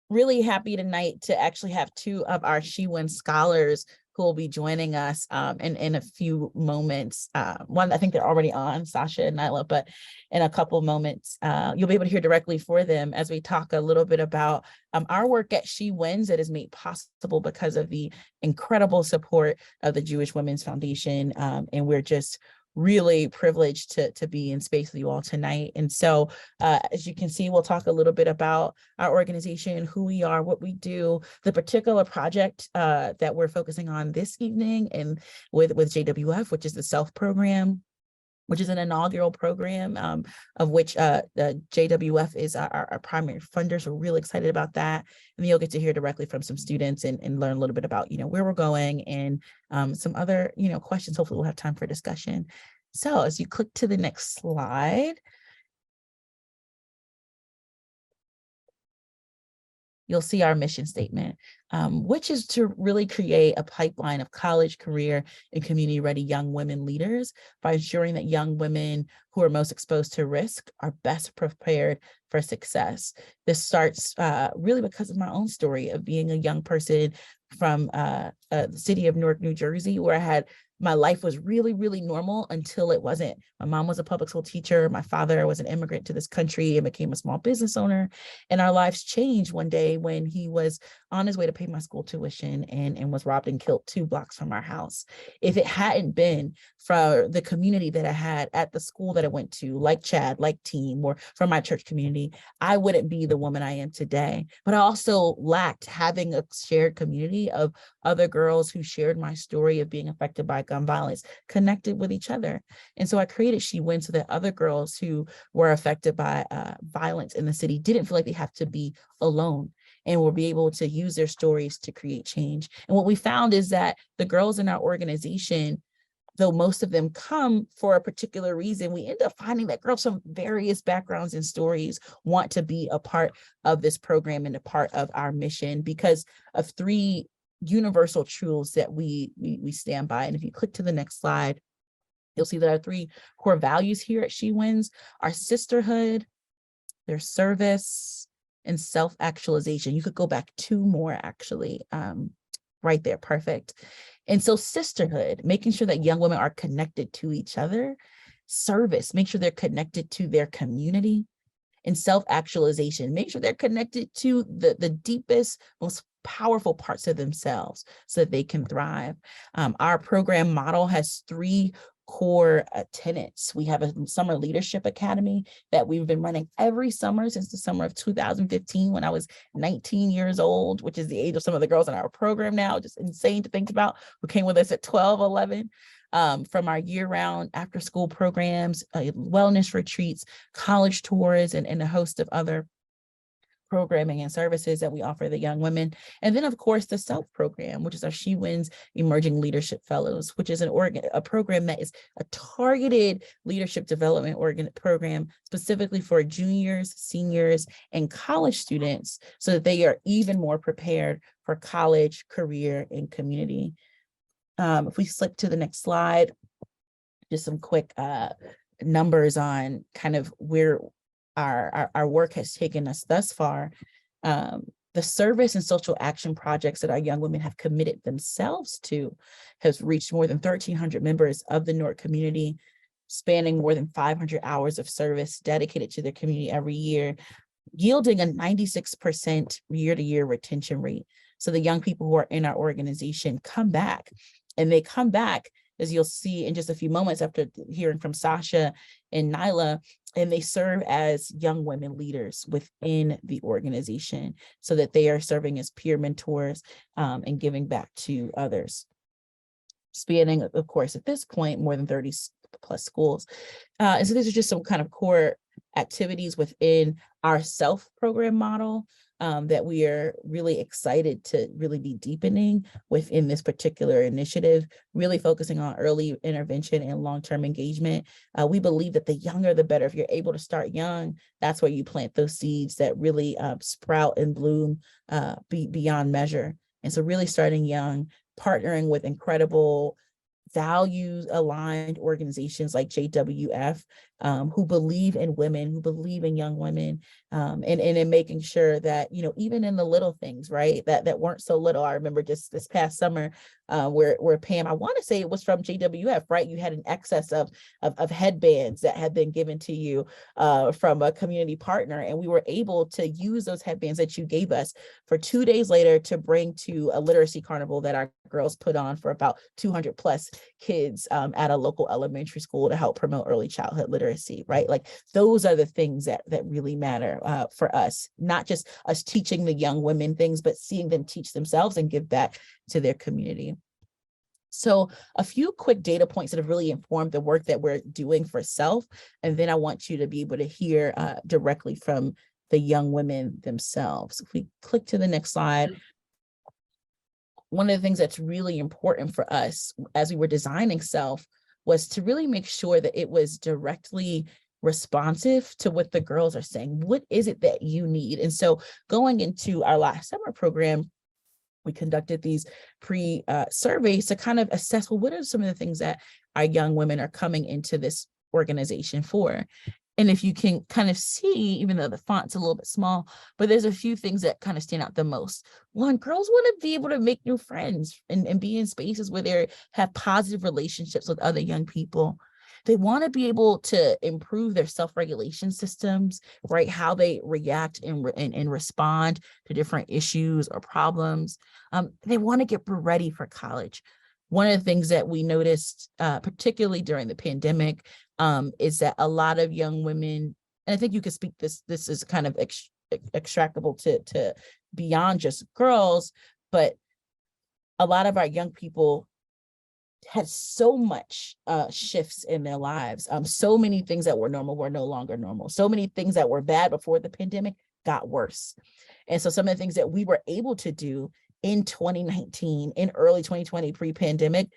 Really happy tonight to actually have two of our She Wins scholars who will be joining us in a few moments. One, I think they're already on, Sasha and Nyla, but in a couple moments, you'll be able to hear directly for them as we talk a little bit about our work at She Wins that is made possible because of the incredible support of the Jewish Women's Foundation. And we're just really privileged to be in space with you all tonight. And so as you can see, we'll talk a little bit about our organization, who we are, what we do, the particular project that we're focusing on this evening, and with JWF, which is the SELF program, which is an inaugural program of which the JWF is our primary funder. So we're really excited about that. And then you'll get to hear directly from some students and learn a little bit about, where we're going, and some other, questions. Hopefully we'll have time for discussion. So as you click to the next slide, you'll see our mission statement, which is to really create a pipeline of college, career, and community-ready young women leaders by ensuring that young women who are most exposed to risk are best prepared for success. This starts really because of my own story of being a young person from the city of Newark, New Jersey, where my life was really, really normal until it wasn't. My mom was a public school teacher. My father was an immigrant to this country and became a small business owner. And our lives changed one day when he was on his way to pay my school tuition and was robbed and killed 2 blocks from our house. If it hadn't been for the community that I had at the school that I went to, like Chad, like Team, or from my church community, I wouldn't be the woman I am today. But I also lacked having a shared community of other girls who shared my story of being affected by gun violence, connected with each other. And so I created She Wins so that other girls who were affected by violence in the city didn't feel like they have to be alone, and will be able to use their stories to create change. And what we found is that the girls in our organization, though most of them come for a particular reason, we end up finding that girls from various backgrounds and stories want to be a part of this program and a part of our mission because of 3 universal truths that we stand by. And if you click to the next slide, you'll see that our 3 core values here at She Wins are sisterhood, their service, and self-actualization. You could go back 2 more actually, right there, perfect. And so sisterhood, making sure that young women are connected to each other, service, make sure they're connected to their community, and self-actualization, make sure they're connected to the deepest, most powerful parts of themselves so that they can thrive. Our program model has 3 core tenets. We have a summer leadership academy that we've been running every summer since the summer of 2015 when I was 19 years old, which is the age of some of the girls in our program now, just insane to think about, who came with us at 12, 11. From our year-round after-school programs, wellness retreats, college tours, and a host of other programming and services that we offer the young women. And then, of course, the SELF program, which is our She Wins Emerging Leadership Fellows, which is a program that is a targeted leadership development program specifically for juniors, seniors, and college students so that they are even more prepared for college, career, and community. If we slip to the next slide, just some quick numbers on kind of where our work has taken us thus far. The service and social action projects that our young women have committed themselves to has reached more than 1,300 members of the NORC community, spanning more than 500 hours of service dedicated to their community every year, yielding a 96% year-to-year retention rate. So the young people who are in our organization come back, and they come back, as you'll see in just a few moments after hearing from Sasha and Nyla, and they serve as young women leaders within the organization so that they are serving as peer mentors and giving back to others. Spanning, of course, at this point, more than 30 plus schools. And so these are just some kind of core activities within our SELF program model that we are really excited to really be deepening within this particular initiative, really focusing on early intervention and long-term engagement. We believe that the younger, the better. If you're able to start young, that's where you plant those seeds that really sprout and bloom beyond measure. And so really starting young, partnering with incredible values aligned organizations like JWF, who believe in women, who believe in young women, and in making sure that, you know, even in the little things, right, that weren't so little. I remember just this past summer where Pam, I want to say it was from JWF, right? You had an excess of headbands that had been given to you from a community partner, and we were able to use those headbands that you gave us for 2 days later to bring to a literacy carnival that our girls put on for about 200 plus kids at a local elementary school to help promote early childhood literacy, right? Like those are the things that really matter for us, not just us teaching the young women things, but seeing them teach themselves and give back to their community. So a few quick data points that have really informed the work that we're doing for SELF, and then I want you to be able to hear directly from the young women themselves. If we click to the next slide, one of the things that's really important for us as we were designing SELF was to really make sure that it was directly responsive to what the girls are saying. What is it that you need? And so going into our last summer program, we conducted these pre-surveys to kind of assess, well, what are some of the things that our young women are coming into this organization for? And if you can kind of see, even though the font's a little bit small, but there's a few things that kind of stand out the most. One, girls want to be able to make new friends and be in spaces where they have positive relationships with other young people. They want to be able to improve their self-regulation systems, right? How they react and respond to different issues or problems. They want to get ready for college. One of the things that we noticed, particularly during the pandemic, is that a lot of young women, and I think you could speak this is kind of extractable to beyond just girls, but a lot of our young people had so much shifts in their lives. So many things that were normal were no longer normal. So many things that were bad before the pandemic got worse. And so some of the things that we were able to do in 2019, in early 2020, pre-pandemic,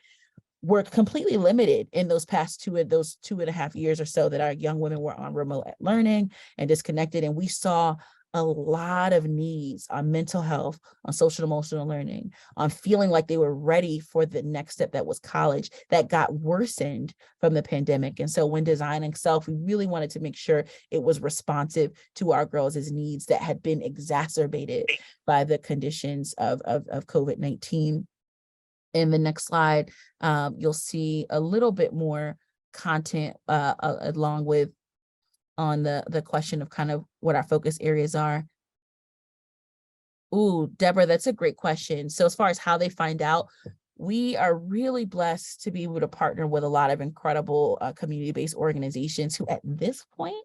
were completely limited in those past two and a half years or so that our young women were on remote learning and disconnected. And we saw a lot of needs on mental health, on social emotional learning, on feeling like they were ready for the next step that was college, that got worsened from the pandemic. And so when designing SELF, we really wanted to make sure it was responsive to our girls' needs that had been exacerbated by the conditions of COVID-19. In the next slide, you'll see a little bit more content along with on the question of kind of what our focus areas are. Ooh, Deborah, that's a great question. So as far as how they find out, we are really blessed to be able to partner with a lot of incredible community-based organizations who at this point,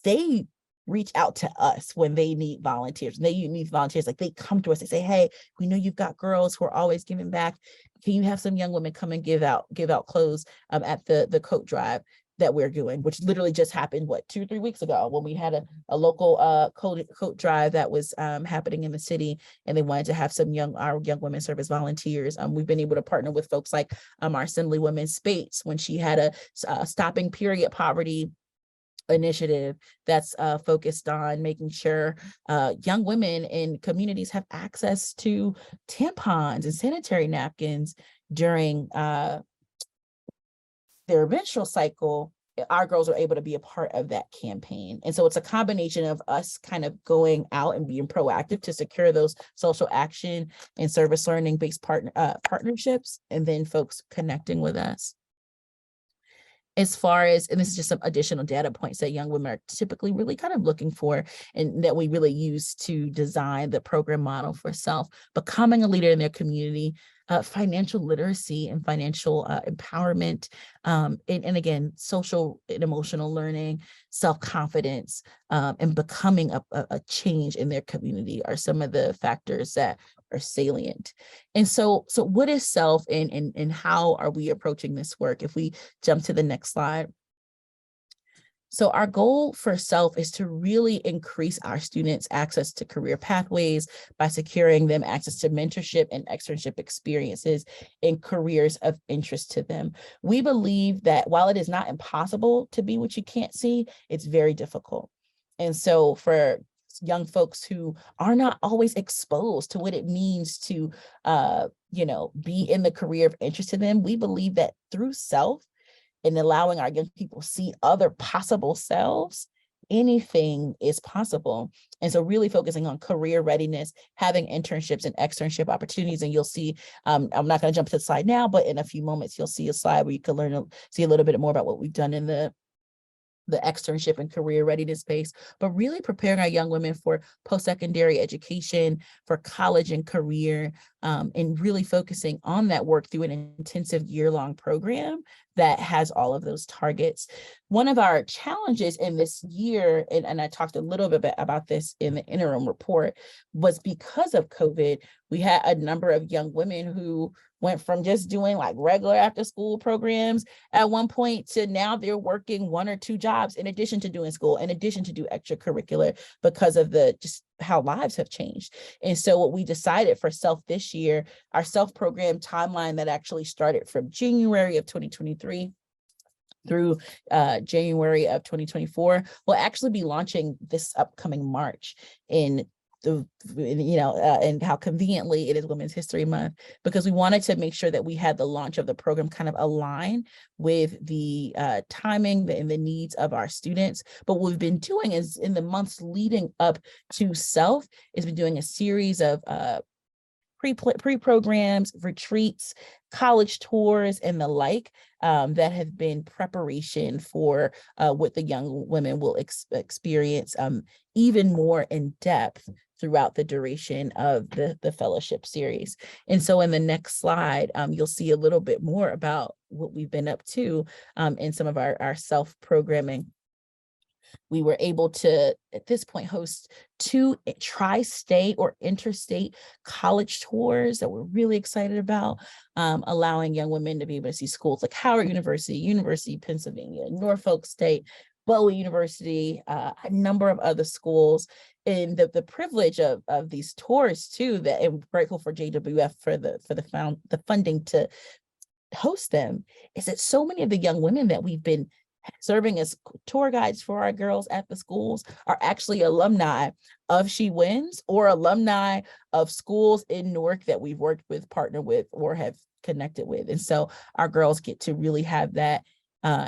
they reach out to us when they need volunteers. They need volunteers, like they come to us, they say, hey, we know you've got girls who are always giving back. Can you have some young women come and give out clothes at the coat drive? that we're doing, which literally just happened, what, 2-3 weeks ago, when we had a local coat drive that was happening in the city, and they wanted to have our young women serve as volunteers. We've been able to partner with folks like our Assemblywoman Spates, when she had a stopping period poverty initiative that's focused on making sure young women in communities have access to tampons and sanitary napkins during their menstrual cycle. Our girls are able to be a part of that campaign. And so it's a combination of us kind of going out and being proactive to secure those social action and service learning based partnerships, and then folks connecting with us. As far as, and this is just some additional data points that young women are typically really kind of looking for, and that we really use to design the program model for self, becoming a leader in their community, financial literacy and financial empowerment, and again, social and emotional learning, self-confidence, and becoming a change in their community are some of the factors that are salient. And so what is self, and how are we approaching this work? If we jump to the next slide. So our goal for self is to really increase our students' access to career pathways by securing them access to mentorship and externship experiences in careers of interest to them. We believe that while it is not impossible to be what you can't see, it's very difficult. And so for young folks who are not always exposed to what it means to, be in the career of interest to them, we believe that through self, and allowing our young people see other possible selves, anything is possible. And so really focusing on career readiness, having internships and externship opportunities. And you'll see, I'm not going to jump to the slide now, but in a few moments, you'll see a slide where you can see a little bit more about what we've done in the externship and career readiness space, but really preparing our young women for post-secondary education, for college and career, and really focusing on that work through an intensive year-long program that has all of those targets. One of our challenges in this year, and I talked a little bit about this in the interim report, was because of COVID, we had a number of young women who went from just doing like regular after school programs at one point to now they're working 1 or 2 jobs in addition to doing school, in addition to do extracurricular, because of just how lives have changed. And so what we decided for self this year, our self program timeline that actually started from January of 2023 through January of 2024, will actually be launching this upcoming March and how conveniently it is Women's History Month, because we wanted to make sure that we had the launch of the program kind of align with the timing and the needs of our students. But what we've been doing is, in the months leading up to self, is been doing a series of pre-programs, retreats, college tours, and the like, that have been preparation for what the young women will experience even more in depth throughout the duration of the fellowship series. And so in the next slide, you'll see a little bit more about what we've been up to in some of our self-programming. We were able to, at this point, host 2 tri-state or interstate college tours that we're really excited about, allowing young women to be able to see schools like Howard University, University of Pennsylvania, Norfolk State, Bowie University, a number of other schools. And the privilege of these tours too, that I'm grateful for JWF for the funding to host them, is that so many of the young women that we've been serving as tour guides for our girls at the schools are actually alumni of She Wins, or alumni of schools in Newark that we've worked with, partnered with, or have connected with. And so our girls get to really have that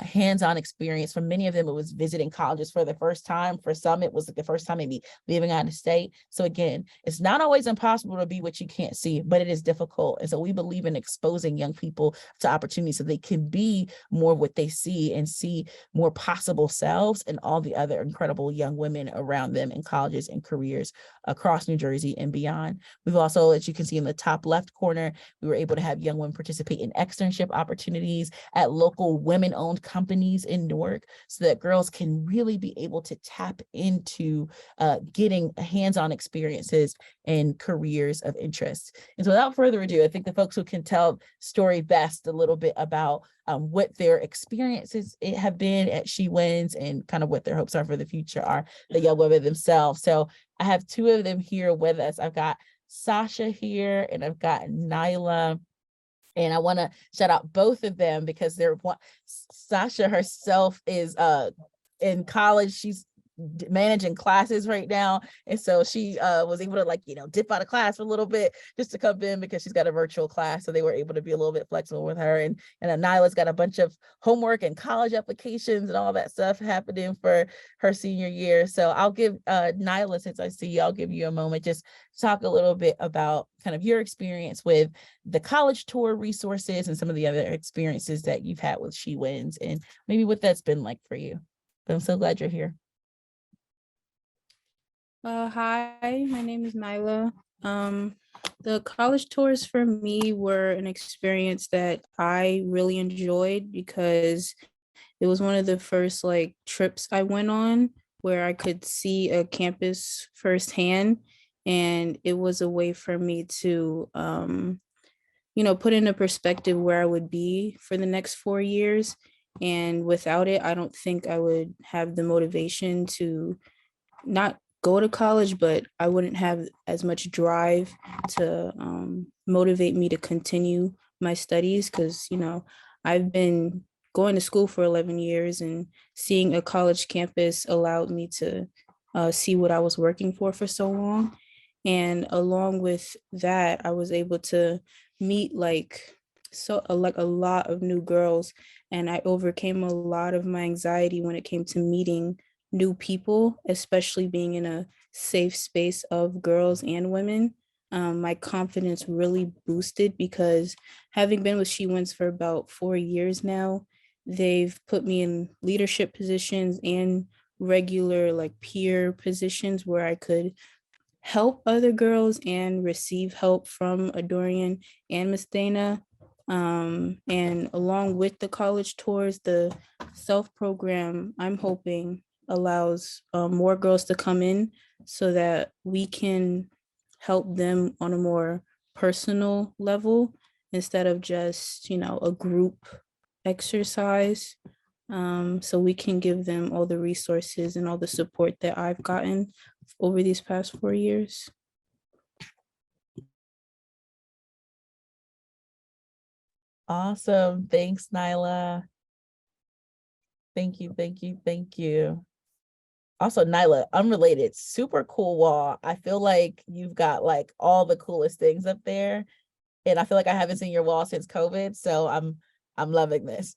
hands-on experience. For many of them, it was visiting colleges for the first time. For some, it was the first time maybe leaving out of state. So again, it's not always impossible to be what you can't see, but it is difficult. And so we believe in exposing young people to opportunities so they can be more what they see, and see more possible selves and all the other incredible young women around them in colleges and careers across New Jersey and beyond. We've also, as you can see in the top left corner, we were able to have young women participate in externship opportunities at local women-owned women-owned companies in Newark so that girls can really be able to tap into getting hands-on experiences and careers of interest. And so without further ado, I think the folks who can tell story best a little bit about what their experiences have been at She Wins and kind of what their hopes are for the future are the young women themselves. So I have two of them here with us. I've got Sasha here and I've got Nyla. And I want to shout out both of them because Sasha herself is in college. She's managing classes right now, and so she was able to, like, dip out of class for a little bit just to come in because she's got a virtual class, so they were able to be a little bit flexible with her. And Nyla's got a bunch of homework and college applications and all that stuff happening for her senior year. So I'll give Nyla, since I see you, I'll give you a moment, just talk a little bit about kind of your experience with the college tour resources and some of the other experiences that you've had with She Wins and maybe what that's been like for you. But I'm so glad you're here. Hi, my name is Nyla. The college tours for me were an experience that I really enjoyed because it was one of the first trips I went on where I could see a campus firsthand, and it was a way for me to put into perspective where I would be for the next 4 years. And without it, I don't think I would have the motivation to not go to college, but I wouldn't have as much drive to motivate me to continue my studies because, I've been going to school for 11 years and seeing a college campus allowed me to see what I was working for so long. And along with that, I was able to meet a lot of new girls, and I overcame a lot of my anxiety when it came to meeting new people, especially being in a safe space of girls and women. My confidence really boosted because having been with She Wins for about 4 years now, they've put me in leadership positions and regular peer positions where I could help other girls and receive help from Adorian and Miss Dana. And along with the college tours, the SELF program, I'm hoping allows more girls to come in so that we can help them on a more personal level instead of just, a group exercise. So we can give them all the resources and all the support that I've gotten over these past 4 years. Awesome. Thanks, Nyla. Thank you, thank you, thank you. Also, Nyla, unrelated, super cool wall. I feel like you've got all the coolest things up there. And I feel like I haven't seen your wall since COVID. So I'm loving this.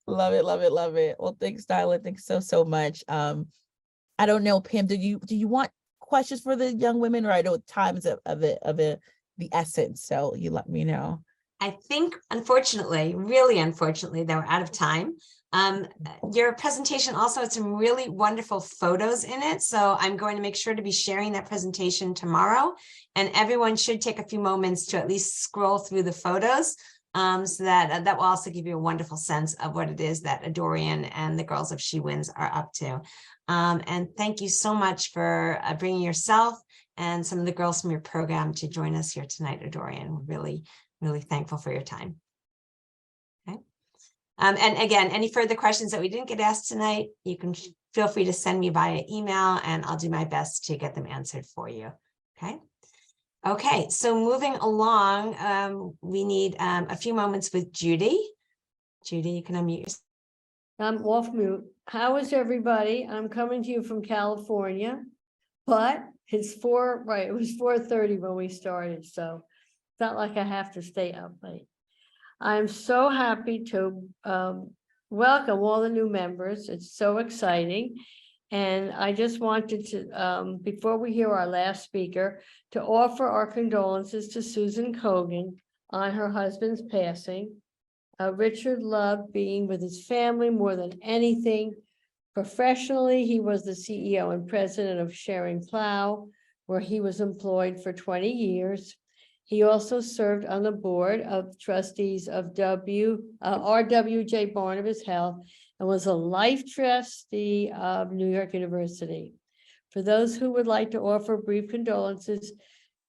Love it, love it, love it. Well, thanks, Nyla. Thanks so much. I don't know, Pam, do you want questions for the young women, or I know time is of the essence. So you let me know. I think, unfortunately, really unfortunately, that we're out of time. Your presentation also had some really wonderful photos in it. So I'm going to make sure to be sharing that presentation tomorrow. And everyone should take a few moments to at least scroll through the photos so that will also give you a wonderful sense of what it is that Adorian and the girls of She Wins are up to. And thank you so much for bringing yourself and some of the girls from your program to join us here tonight, Adorian. We're really thankful for your time. Okay. And again, any further questions that we didn't get asked tonight, you can feel free to send me via email and I'll do my best to get them answered for you. Okay. Okay, so moving along, we need a few moments with Judy. Judy, you can unmute yourself. I'm off mute. How is everybody? I'm coming to you from California, but it's it was 4:30 when we started, so it's not like I have to stay up late. I'm so happy to welcome all the new members. It's so exciting. And I just wanted to, before we hear our last speaker, to offer our condolences to Susan Cogan on her husband's passing. Richard loved being with his family more than anything. Professionally, he was the CEO and president of Sharing Plow, where he was employed for 20 years. He also served on the board of trustees of RWJ Barnabas Health and was a life trustee of New York University. For those who would like to offer brief condolences,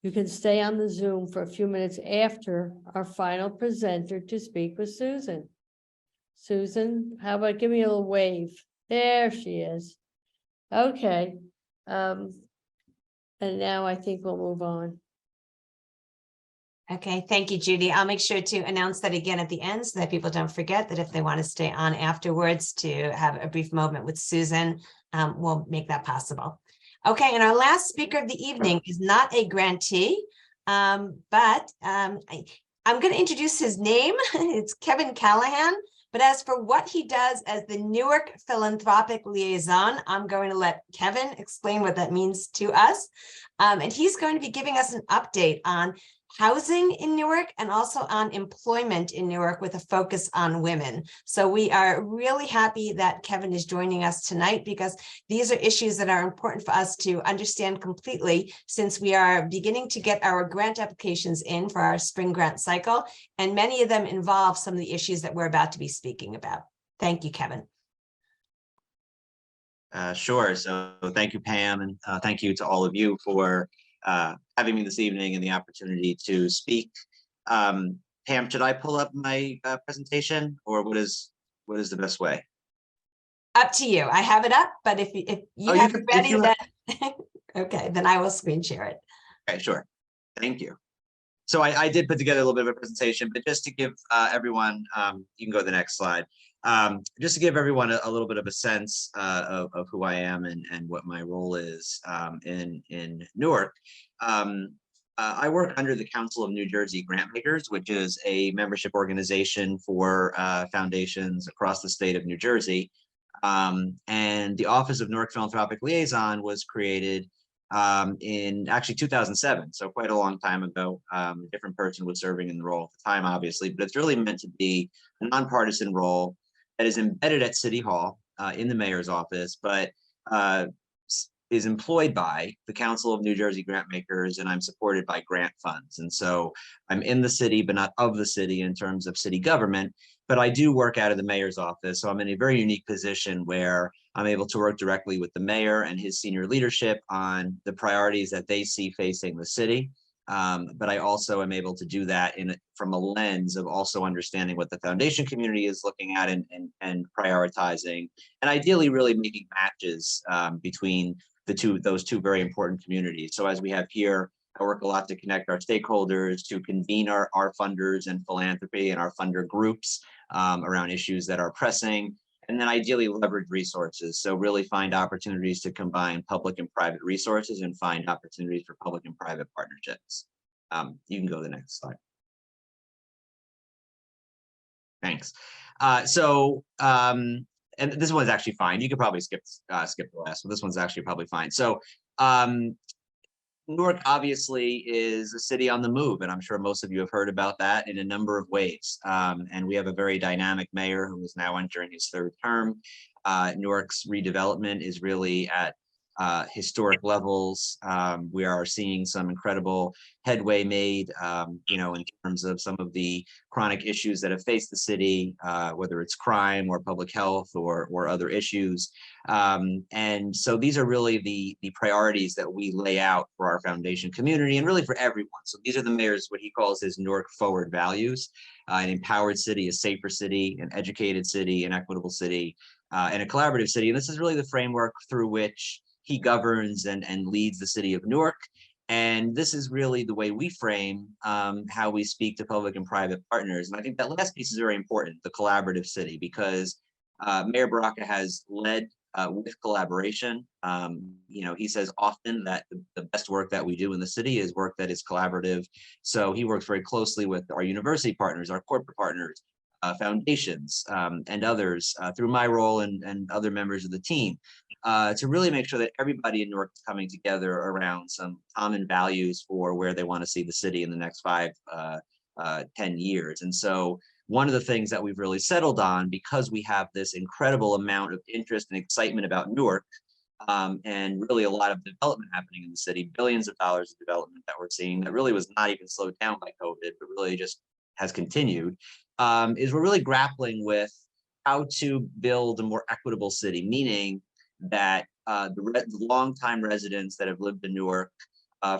you can stay on the Zoom for a few minutes after our final presenter to speak with Susan. Susan, how about give me a little wave? There she is. Okay. And now I think we'll move on. Okay, thank you, Judy. I'll make sure to announce that again at the end so that people don't forget that if they want to stay on afterwards to have a brief moment with Susan, we'll make that possible. Okay, and our last speaker of the evening is not a grantee, but I'm going to introduce his name. It's Kevin Callahan. But as for what he does as the Newark Philanthropic Liaison, I'm going to let Kevin explain what that means to us. And he's going to be giving us an update on housing in Newark and also on employment in Newark with a focus on women. So we are really happy that Kevin is joining us tonight because these are issues that are important for us to understand completely since we are beginning to get our grant applications in for our spring grant cycle. And many of them involve some of the issues that we're about to be speaking about. Thank you, Kevin. Sure. So thank you, Pam, and thank you to all of you for having me this evening and the opportunity to speak. Pam, should I pull up my presentation, or what is the best way? Up to you. I have it up, but if you have it ready, then okay, then I will screen share it. Okay, sure. Thank you. So I did put together a little bit of a presentation, but just to give everyone, you can go to the next slide. Just to give everyone a little bit of a sense of who I am and what my role is in Newark. I work under the Council of New Jersey Grantmakers, which is a membership organization for foundations across the state of New Jersey. And the Office of Newark Philanthropic Liaison was created in actually 2007, so quite a long time ago. A different person was serving in the role at the time, obviously, but it's really meant to be a nonpartisan role that is embedded at City Hall in the mayor's office, but is employed by the Council of New Jersey Grantmakers, and I'm supported by grant funds. And so I'm in the city, but not of the city in terms of city government, but I do work out of the mayor's office. So I'm in a very unique position where I'm able to work directly with the mayor and his senior leadership on the priorities that they see facing the city. But I also am able to do that from a lens of also understanding what the foundation community is looking at and prioritizing, and ideally really making matches between those two very important communities. So as we have here, I work a lot to connect our stakeholders, to convene our funders and philanthropy and our funder groups around issues that are pressing, and then ideally leverage resources. So really find opportunities to combine public and private resources and find opportunities for public and private partnerships. You can go to the next slide. Thanks. And this one's actually fine. You could probably skip the last one. This one's actually probably fine. So Newark obviously is a city on the move, and I'm sure most of you have heard about that in a number of ways. And we have a very dynamic mayor who is now entering his third term. Newark's redevelopment is really at historic levels. We are seeing some incredible headway made, in terms of some of the chronic issues that have faced the city, whether it's crime or public health or other issues. And so these are really the priorities that we lay out for our foundation community and really for everyone. So these are the mayor's, what he calls his Newark forward values: an empowered city, a safer city, an educated city, an equitable city, and a collaborative city. And this is really the framework through which he governs and leads the city of Newark. And this is really the way we frame how we speak to public and private partners. And I think that last piece is very important, the collaborative city, because Mayor Baraka has led with collaboration. He says often that the best work that we do in the city is work that is collaborative. So he works very closely with our university partners, our corporate partners, foundations, and others through my role and other members of the team to really make sure that everybody in Newark is coming together around some common values for where they want to see the city in the next 5-10 years. And so one of the things that we've really settled on, because we have this incredible amount of interest and excitement about Newark, and really a lot of development happening in the city, billions of dollars of development that we're seeing that really was not even slowed down by COVID, but really just has continued, is we're really grappling with how to build a more equitable city, meaning that the longtime residents that have lived in Newark,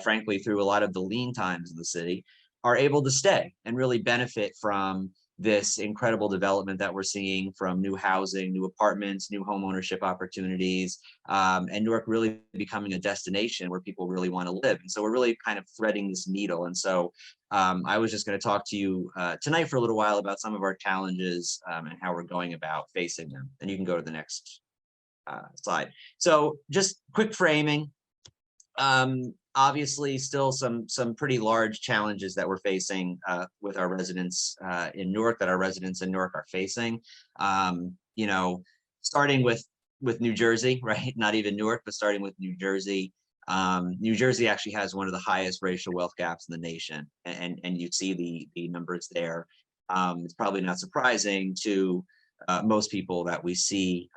frankly, through a lot of the lean times in the city, are able to stay and really benefit from this incredible development that we're seeing from new housing, new apartments, new home ownership opportunities, and Newark really becoming a destination where people really want to live. And so we're really kind of threading this needle. And so I was just going to talk to you tonight for a little while about some of our challenges and how we're going about facing them. And you can go to the next slide. So just quick framing. Obviously, still some pretty large challenges that we're facing with our residents in Newark, that our residents in Newark are facing. You know, starting with New Jersey, right? Not even Newark, but starting with New Jersey. New Jersey actually has one of the highest racial wealth gaps in the nation, and you see the numbers there. It's probably not surprising to most people that we see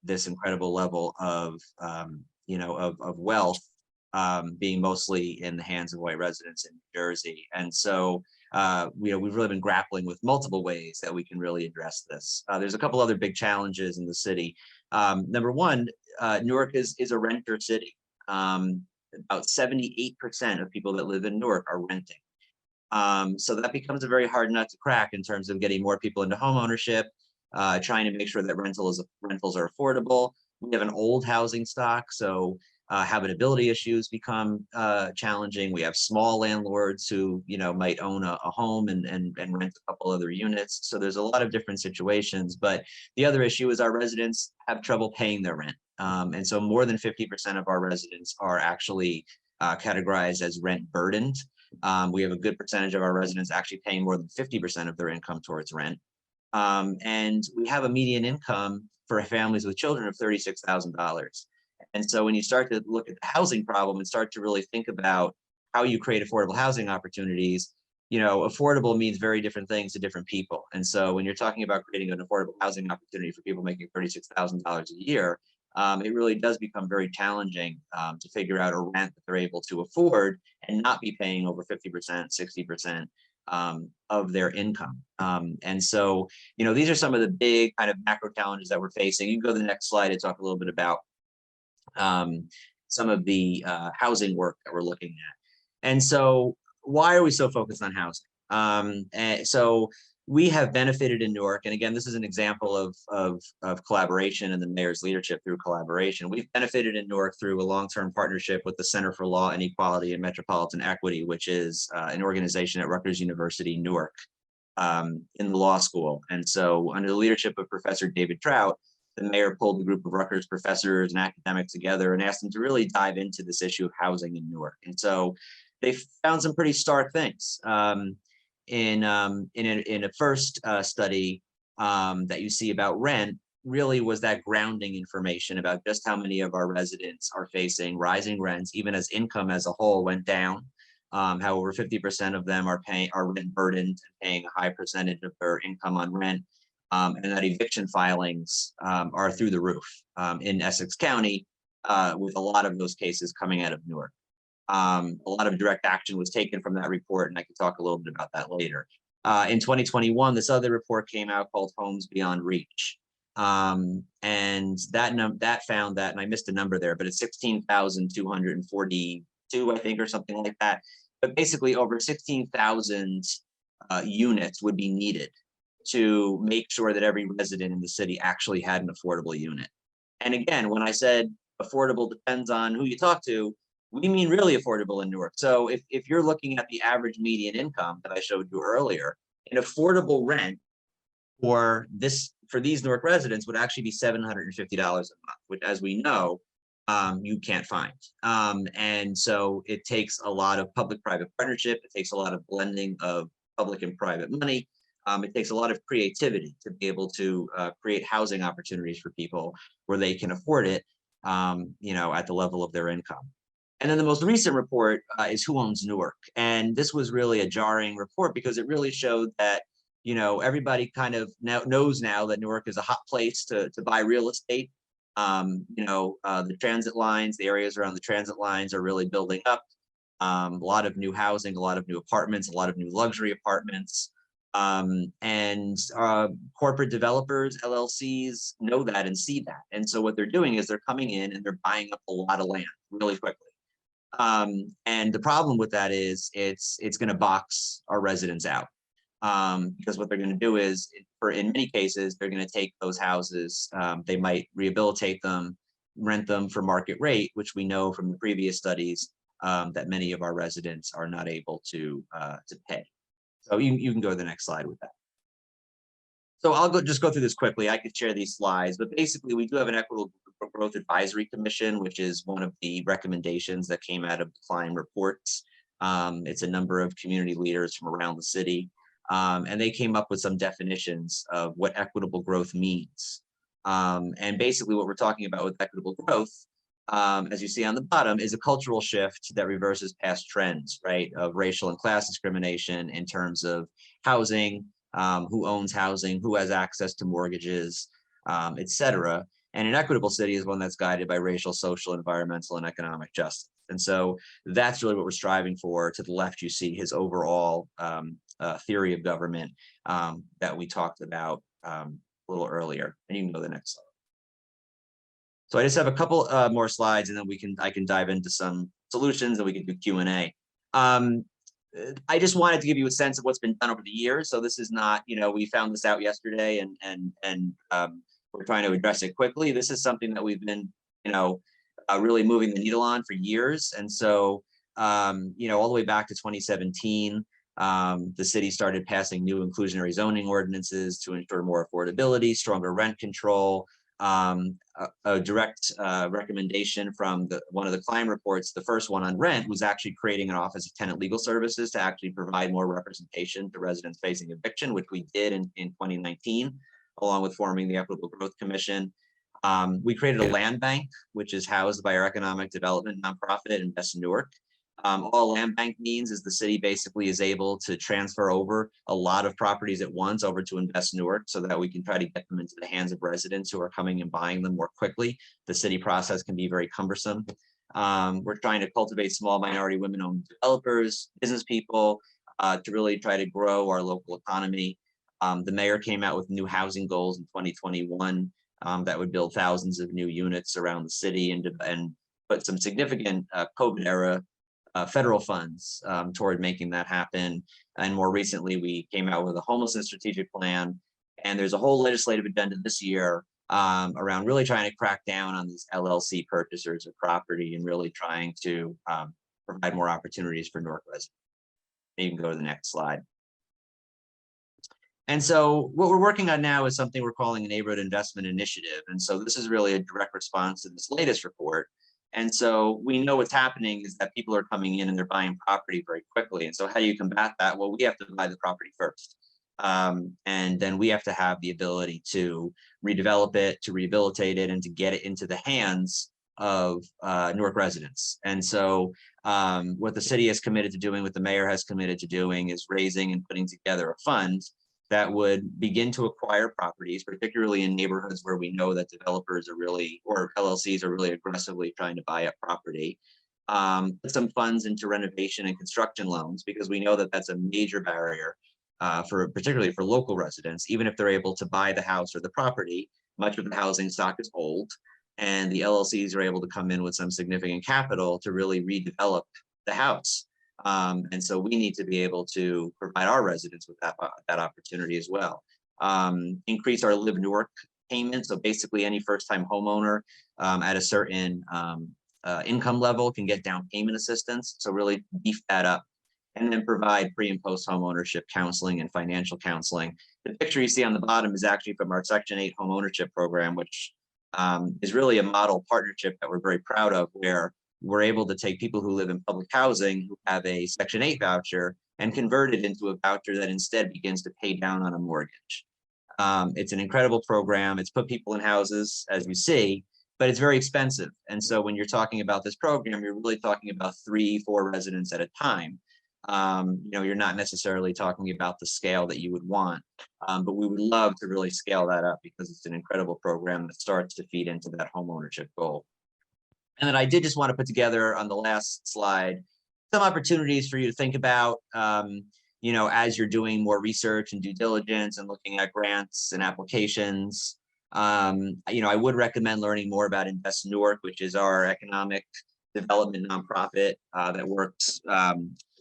this incredible level of of wealth being mostly in the hands of white residents in New Jersey. And so we've really been grappling with multiple ways that we can really address this. There's a couple other big challenges in the city. Number one, Newark is a renter city. About 78% of people that live in Newark are renting. So that becomes a very hard nut to crack in terms of getting more people into home ownership, trying to make sure that rentals are affordable. We have an old housing stock, so habitability issues become challenging. We have small landlords who might own a home and rent a couple other units. So there's a lot of different situations. But the other issue is our residents have trouble paying their rent. And so more than 50% of our residents are actually categorized as rent burdened. We have a good percentage of our residents actually paying more than 50% of their income towards rent. And we have a median income for families with children of $36,000. And so when you start to look at the housing problem and start to really think about how you create affordable housing opportunities, affordable means very different things to different people. And so when you're talking about creating an affordable housing opportunity for people making $36,000 a year, it really does become very challenging to figure out a rent that they're able to afford and not be paying over 50%, 60% of their income. And so, these are some of the big kind of macro challenges that we're facing. You can go to the next slide and talk a little bit about some of the housing work that we're looking at. And so why are we so focused on housing? And so we have benefited in Newark, and again, this is an example of collaboration and the mayor's leadership through collaboration. We've benefited in Newark through a long-term partnership with the Center for Law and Equality and Metropolitan Equity, which is an organization at Rutgers University, Newark, in the law school. And so under the leadership of Professor David Trout, the mayor pulled a group of Rutgers professors and academics together and asked them to really dive into this issue of housing in Newark. And so they found some pretty stark things. In a first study that you see about rent, really was that grounding information about just how many of our residents are facing rising rents, even as income as a whole went down. How over 50% of them are rent burdened and paying a high percentage of their income on rent. And that eviction filings are through the roof in Essex County, with a lot of those cases coming out of Newark. A lot of direct action was taken from that report, and I can talk a little bit about that later. In 2021, this other report came out called Homes Beyond Reach. And that found that, and I missed a number there, but it's 16,242, I think, or something like that. But basically over 16,000 units would be needed to make sure that every resident in the city actually had an affordable unit. And again, when I said affordable depends on who you talk to, we mean really affordable in Newark. So if you're looking at the average median income that I showed you earlier, an affordable rent for these Newark residents would actually be $750 a month, which, as we know, you can't find. And so it takes a lot of public-private partnership. It takes a lot of blending of public and private money. It takes a lot of creativity to be able to create housing opportunities for people where they can afford it, at the level of their income. And then the most recent report is Who Owns Newark? And this was really a jarring report because it really showed that, everybody kind of knows now that Newark is a hot place to buy real estate. The transit lines, the areas around the transit lines are really building up. A lot of new housing, a lot of new apartments, a lot of new luxury apartments. Corporate developers, LLCs know that and see that. And so what they're doing is they're coming in and they're buying up a lot of land really quickly. And the problem with that is it's going to box our residents out. Because what they're going to do is, in many cases, they're going to take those houses, they might rehabilitate them, rent them for market rate, which we know from the previous studies that many of our residents are not able to pay. So you can go to the next slide with that. So I'll just go through this quickly. I could share these slides, but basically we do have an Equitable Growth Advisory Commission, which is one of the recommendations that came out of the Klein reports. It's a number of community leaders from around the city. And they came up with some definitions of what equitable growth means. And basically what we're talking about with equitable growth, as you see on the bottom, is a cultural shift that reverses past trends, right, of racial and class discrimination in terms of housing, who owns housing, who has access to mortgages, et cetera. And an equitable city is one that's guided by racial, social, environmental, and economic justice. And so that's really what we're striving for. To the left, you see his overall theory of government that we talked about a little earlier. And you can go to the next slide. So I just have a couple more slides, and then I can dive into some solutions, and we can do Q&A. I just wanted to give you a sense of what's been done over the years. So this is not, we found this out yesterday, and we're trying to address it quickly. This is something that we've been, really moving the needle on for years. And so, all the way back to 2017, the city started passing new inclusionary zoning ordinances to ensure more affordability, stronger rent control. A direct recommendation from one of the Klein reports, the first one on rent, was actually creating an Office of Tenant Legal Services to actually provide more representation to residents facing eviction, which we did in 2019, along with forming the Equitable Growth Commission. We created a land bank, which is housed by our economic development nonprofit Invest Newark. All land bank means is the city basically is able to transfer over a lot of properties at once over to Invest Newark so that we can try to get them into the hands of residents who are coming and buying them more quickly. The city process can be very cumbersome. We're trying to cultivate small minority women-owned developers, business people, to really try to grow our local economy. The mayor came out with new housing goals in 2021 that would build thousands of new units around the city and put some significant COVID era federal funds toward making that happen. And more recently, we came out with a homelessness strategic plan. And there's a whole legislative agenda this year around really trying to crack down on these LLC purchasers of property and really trying to provide more opportunities for Newark residents. You can go to the next slide. And so what we're working on now is something we're calling a neighborhood investment initiative. And so this is really a direct response to this latest report. And so we know what's happening is that people are coming in and they're buying property very quickly. And so how do you combat that? Well, we have to buy the property first. And then we have to have the ability to redevelop it, to rehabilitate it, and to get it into the hands of Newark residents. And so what the city has committed to doing, what the mayor has committed to doing, is raising and putting together a fund that would begin to acquire properties, particularly in neighborhoods where we know that developers are really, or LLCs are really aggressively trying to buy up property. Put some funds into renovation and construction loans, because we know that that's a major barrier particularly for local residents. Even if they're able to buy the house or the property, much of the housing stock is old, and the LLCs are able to come in with some significant capital to really redevelop the house. And so we need to be able to provide our residents with that opportunity as well. Increase our Live Newark payment. So basically any first-time homeowner at a certain income level can get down payment assistance. So really beef that up, and then provide pre and post home ownership counseling and financial counseling. The picture you see on the bottom is actually from our Section 8 home ownership program, which is really a model partnership that we're very proud of, where we're able to take people who live in public housing who have a Section 8 voucher and convert it into a voucher that instead begins to pay down on a mortgage. It's an incredible program. It's put people in houses, as you see, but it's very expensive. And so when you're talking about this program, you're really talking about 3-4 residents at a time. You're not necessarily talking about the scale that you would want, but we would love to really scale that up because it's an incredible program that starts to feed into that home ownership goal. And then I did just want to put together on the last slide some opportunities for you to think about, as you're doing more research and due diligence and looking at grants and applications. I would recommend learning more about Invest Newark, which is our economic development nonprofit that works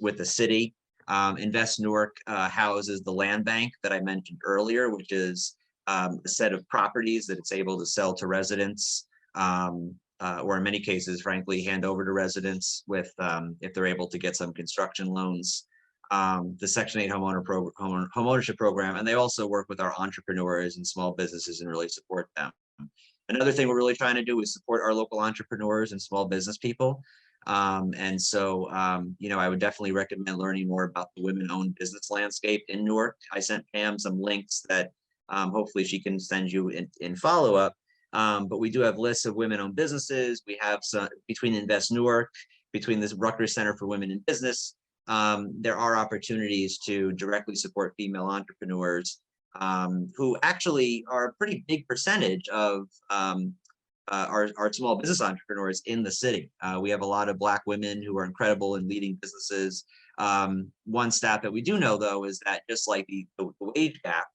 with the city. Invest Newark houses the land bank that I mentioned earlier, which is a set of properties that it's able to sell to residents, or in many cases, frankly, hand over to residents with if they're able to get some construction loans. The Section 8 home ownership program, and they also work with our entrepreneurs and small businesses and really support them. Another thing we're really trying to do is support our local entrepreneurs and small business people. I would definitely recommend learning more about the women-owned business landscape in Newark. I sent Pam some links that hopefully she can send you in follow-up. But we do have lists of women-owned businesses. We have some between Invest Newark, between this Rutgers Center for Women in Business. There are opportunities to directly support female entrepreneurs who actually are a pretty big percentage of our small business entrepreneurs in the city. We have a lot of Black women who are incredible in leading businesses. One stat that we do know, though, is that just like the wage gap,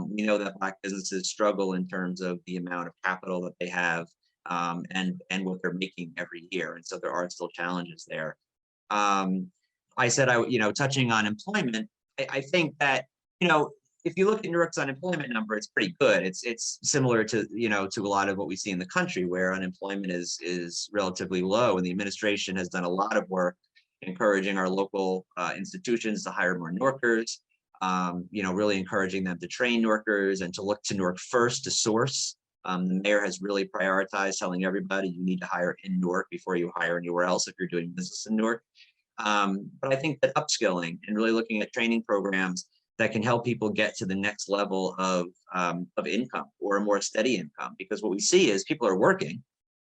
we know that Black businesses struggle in terms of the amount of capital that they have and what they're making every year. And so there are still challenges there. I said, touching on employment, I think that, if you look at Newark's unemployment number, it's pretty good. It's similar to, to a lot of what we see in the country where unemployment is relatively low. And the administration has done a lot of work encouraging our local institutions to hire more Newarkers, really encouraging them to train Newarkers and to look to Newark first to source. The mayor has really prioritized telling everybody you need to hire in Newark before you hire anywhere else if you're doing business in Newark. But I think that upskilling and really looking at training programs that can help people get to the next level of income or a more steady income, because what we see is people are working,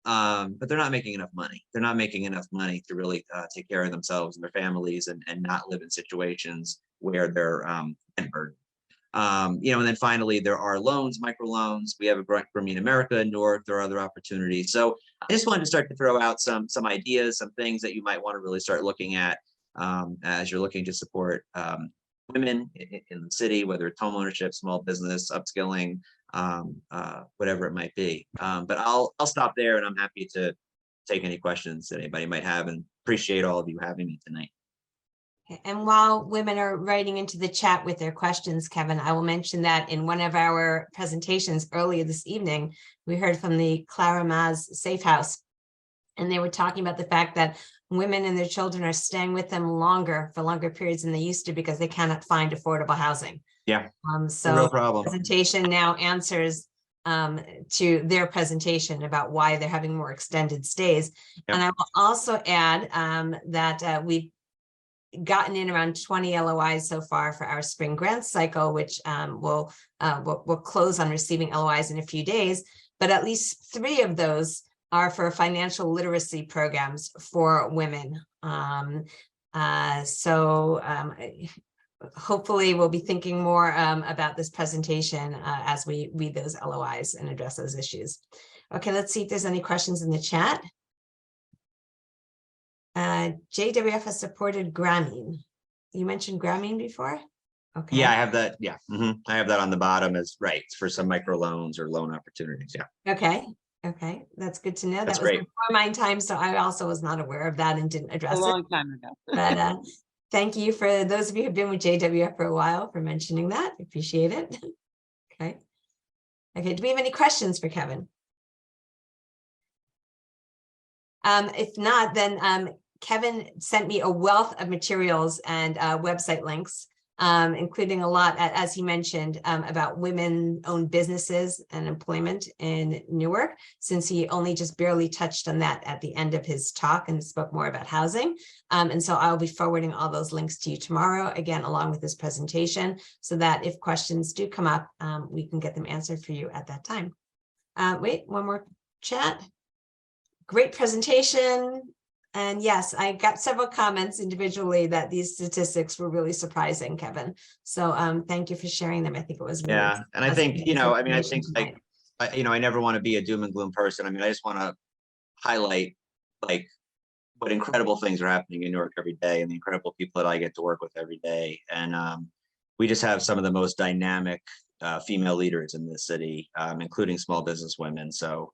but they're not making enough money. They're not making enough money to really take care of themselves and their families and not live in situations where they're burdened. And then finally, there are loans, microloans. We have a Grameen America in Newark. There are other opportunities. So I just wanted to start to throw out some ideas, some things that you might want to really start looking at as you're looking to support women in the city, whether it's home ownership, small business, upskilling, whatever it might be. But I'll stop there, and I'm happy to take any questions that anybody might have, and appreciate all of you having me tonight. And while women are writing into the chat with their questions, Kevin, I will mention that in one of our presentations earlier this evening, we heard from the Clara Maz Safe House, and they were talking about the fact that women and their children are staying with them for longer periods than they used to because they cannot find affordable housing. Yeah, so real problem. The presentation now answers to their presentation about why they're having more extended stays. Yep. And I will also add that we've gotten in around 20 LOIs so far for our spring grant cycle, which will close on receiving LOIs in a few days, but at least 3 of those are for financial literacy programs for women. Hopefully we'll be thinking more about this presentation as we read those LOIs and address those issues. Okay, let's see if there's any questions in the chat. JWF has supported Grameen. You mentioned Grameen before? Okay. Yeah, I have that. Yeah, I have that on the bottom as right for some microloans or loan opportunities. Yeah. Okay, that's good to know. That's that was great. before my time, so I also was not aware of that and didn't address it. A long time ago. But thank you for those of you who've been with JWF for a while for mentioning that. Appreciate it. Okay. Do we have any questions for Kevin? If not, then Kevin sent me a wealth of materials and website links, including a lot, as he mentioned, about women-owned businesses and employment in Newark, since he only just barely touched on that at the end of his talk and spoke more about housing. And so I'll be forwarding all those links to you tomorrow, again, along with this presentation, so that if questions do come up, we can get them answered for you at that time. Wait, one more chat. Great presentation. And yes, I got several comments individually that these statistics were really surprising, Kevin. So thank you for sharing them. I think it was really Yeah, and I positive think, you know, I mean, I think information like, tonight. you know, I never want to be a doom and gloom person. I mean, I just want to highlight like what incredible things are happening in Newark every day and the incredible people that I get to work with every day. And we just have some of the most dynamic female leaders in this city, including small business women. So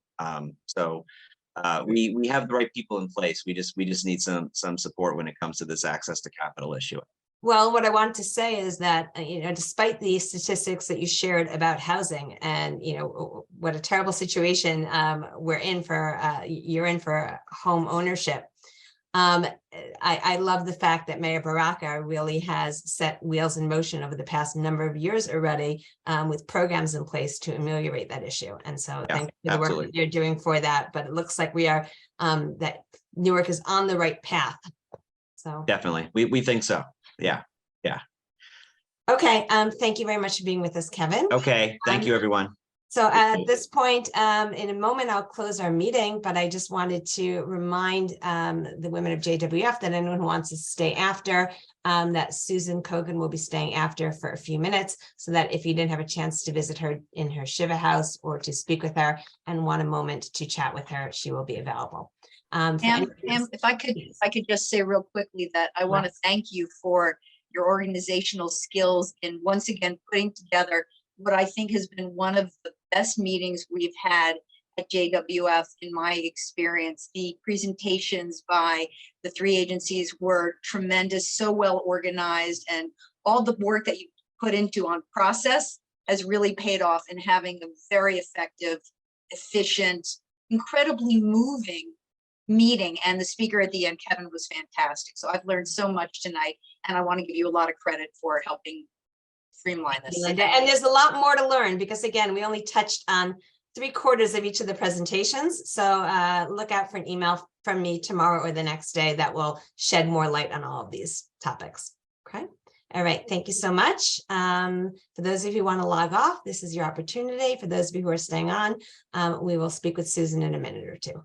we have the right people in place. We just need some support when it comes to this access to capital issue. Well, what I want to say is that, you know, despite the statistics that you shared about housing and, you know, what a terrible situation we're in for, you're in for home ownership. I love the fact that Mayor Baraka really has set wheels in motion over the past number of years already with programs in place to ameliorate that issue. And so Yeah, thank you for the work that you're doing for that. But it looks like we are, that Newark is on the right path. So Definitely. We think so. Yeah. okay, thank you very much for being with us, Kevin. Okay. Thank you, everyone. So at this point, in a moment, I'll close our meeting, but I just wanted to remind the women of JWF that anyone who wants to stay after, that Susan Kogan will be staying after for a few minutes, so that if you didn't have a chance to visit her in her Shiva house or to speak with her and want a moment to chat with her, she will be available. Pam, if I could just say real quickly that I want to thank you for your organizational skills in once again putting together what I think has been one of the best meetings we've had at JWF in my experience. The presentations by the three agencies were tremendous, so well organized, and all the work that you put into on process has really paid off in having a very effective, efficient, incredibly moving meeting. And the speaker at the end, Kevin, was fantastic. So I've learned so much tonight, and I want to give you a lot of credit for helping streamline this. Linda, and there's a lot more to learn because again, we only touched on 3/4 of each of the presentations. So look out for an email from me tomorrow or the next day that will shed more light on all of these topics. Okay. All right. Thank you so much. For those of you who want to log off, this is your opportunity. For those of you who are staying on, we will speak with Susan in a minute or two.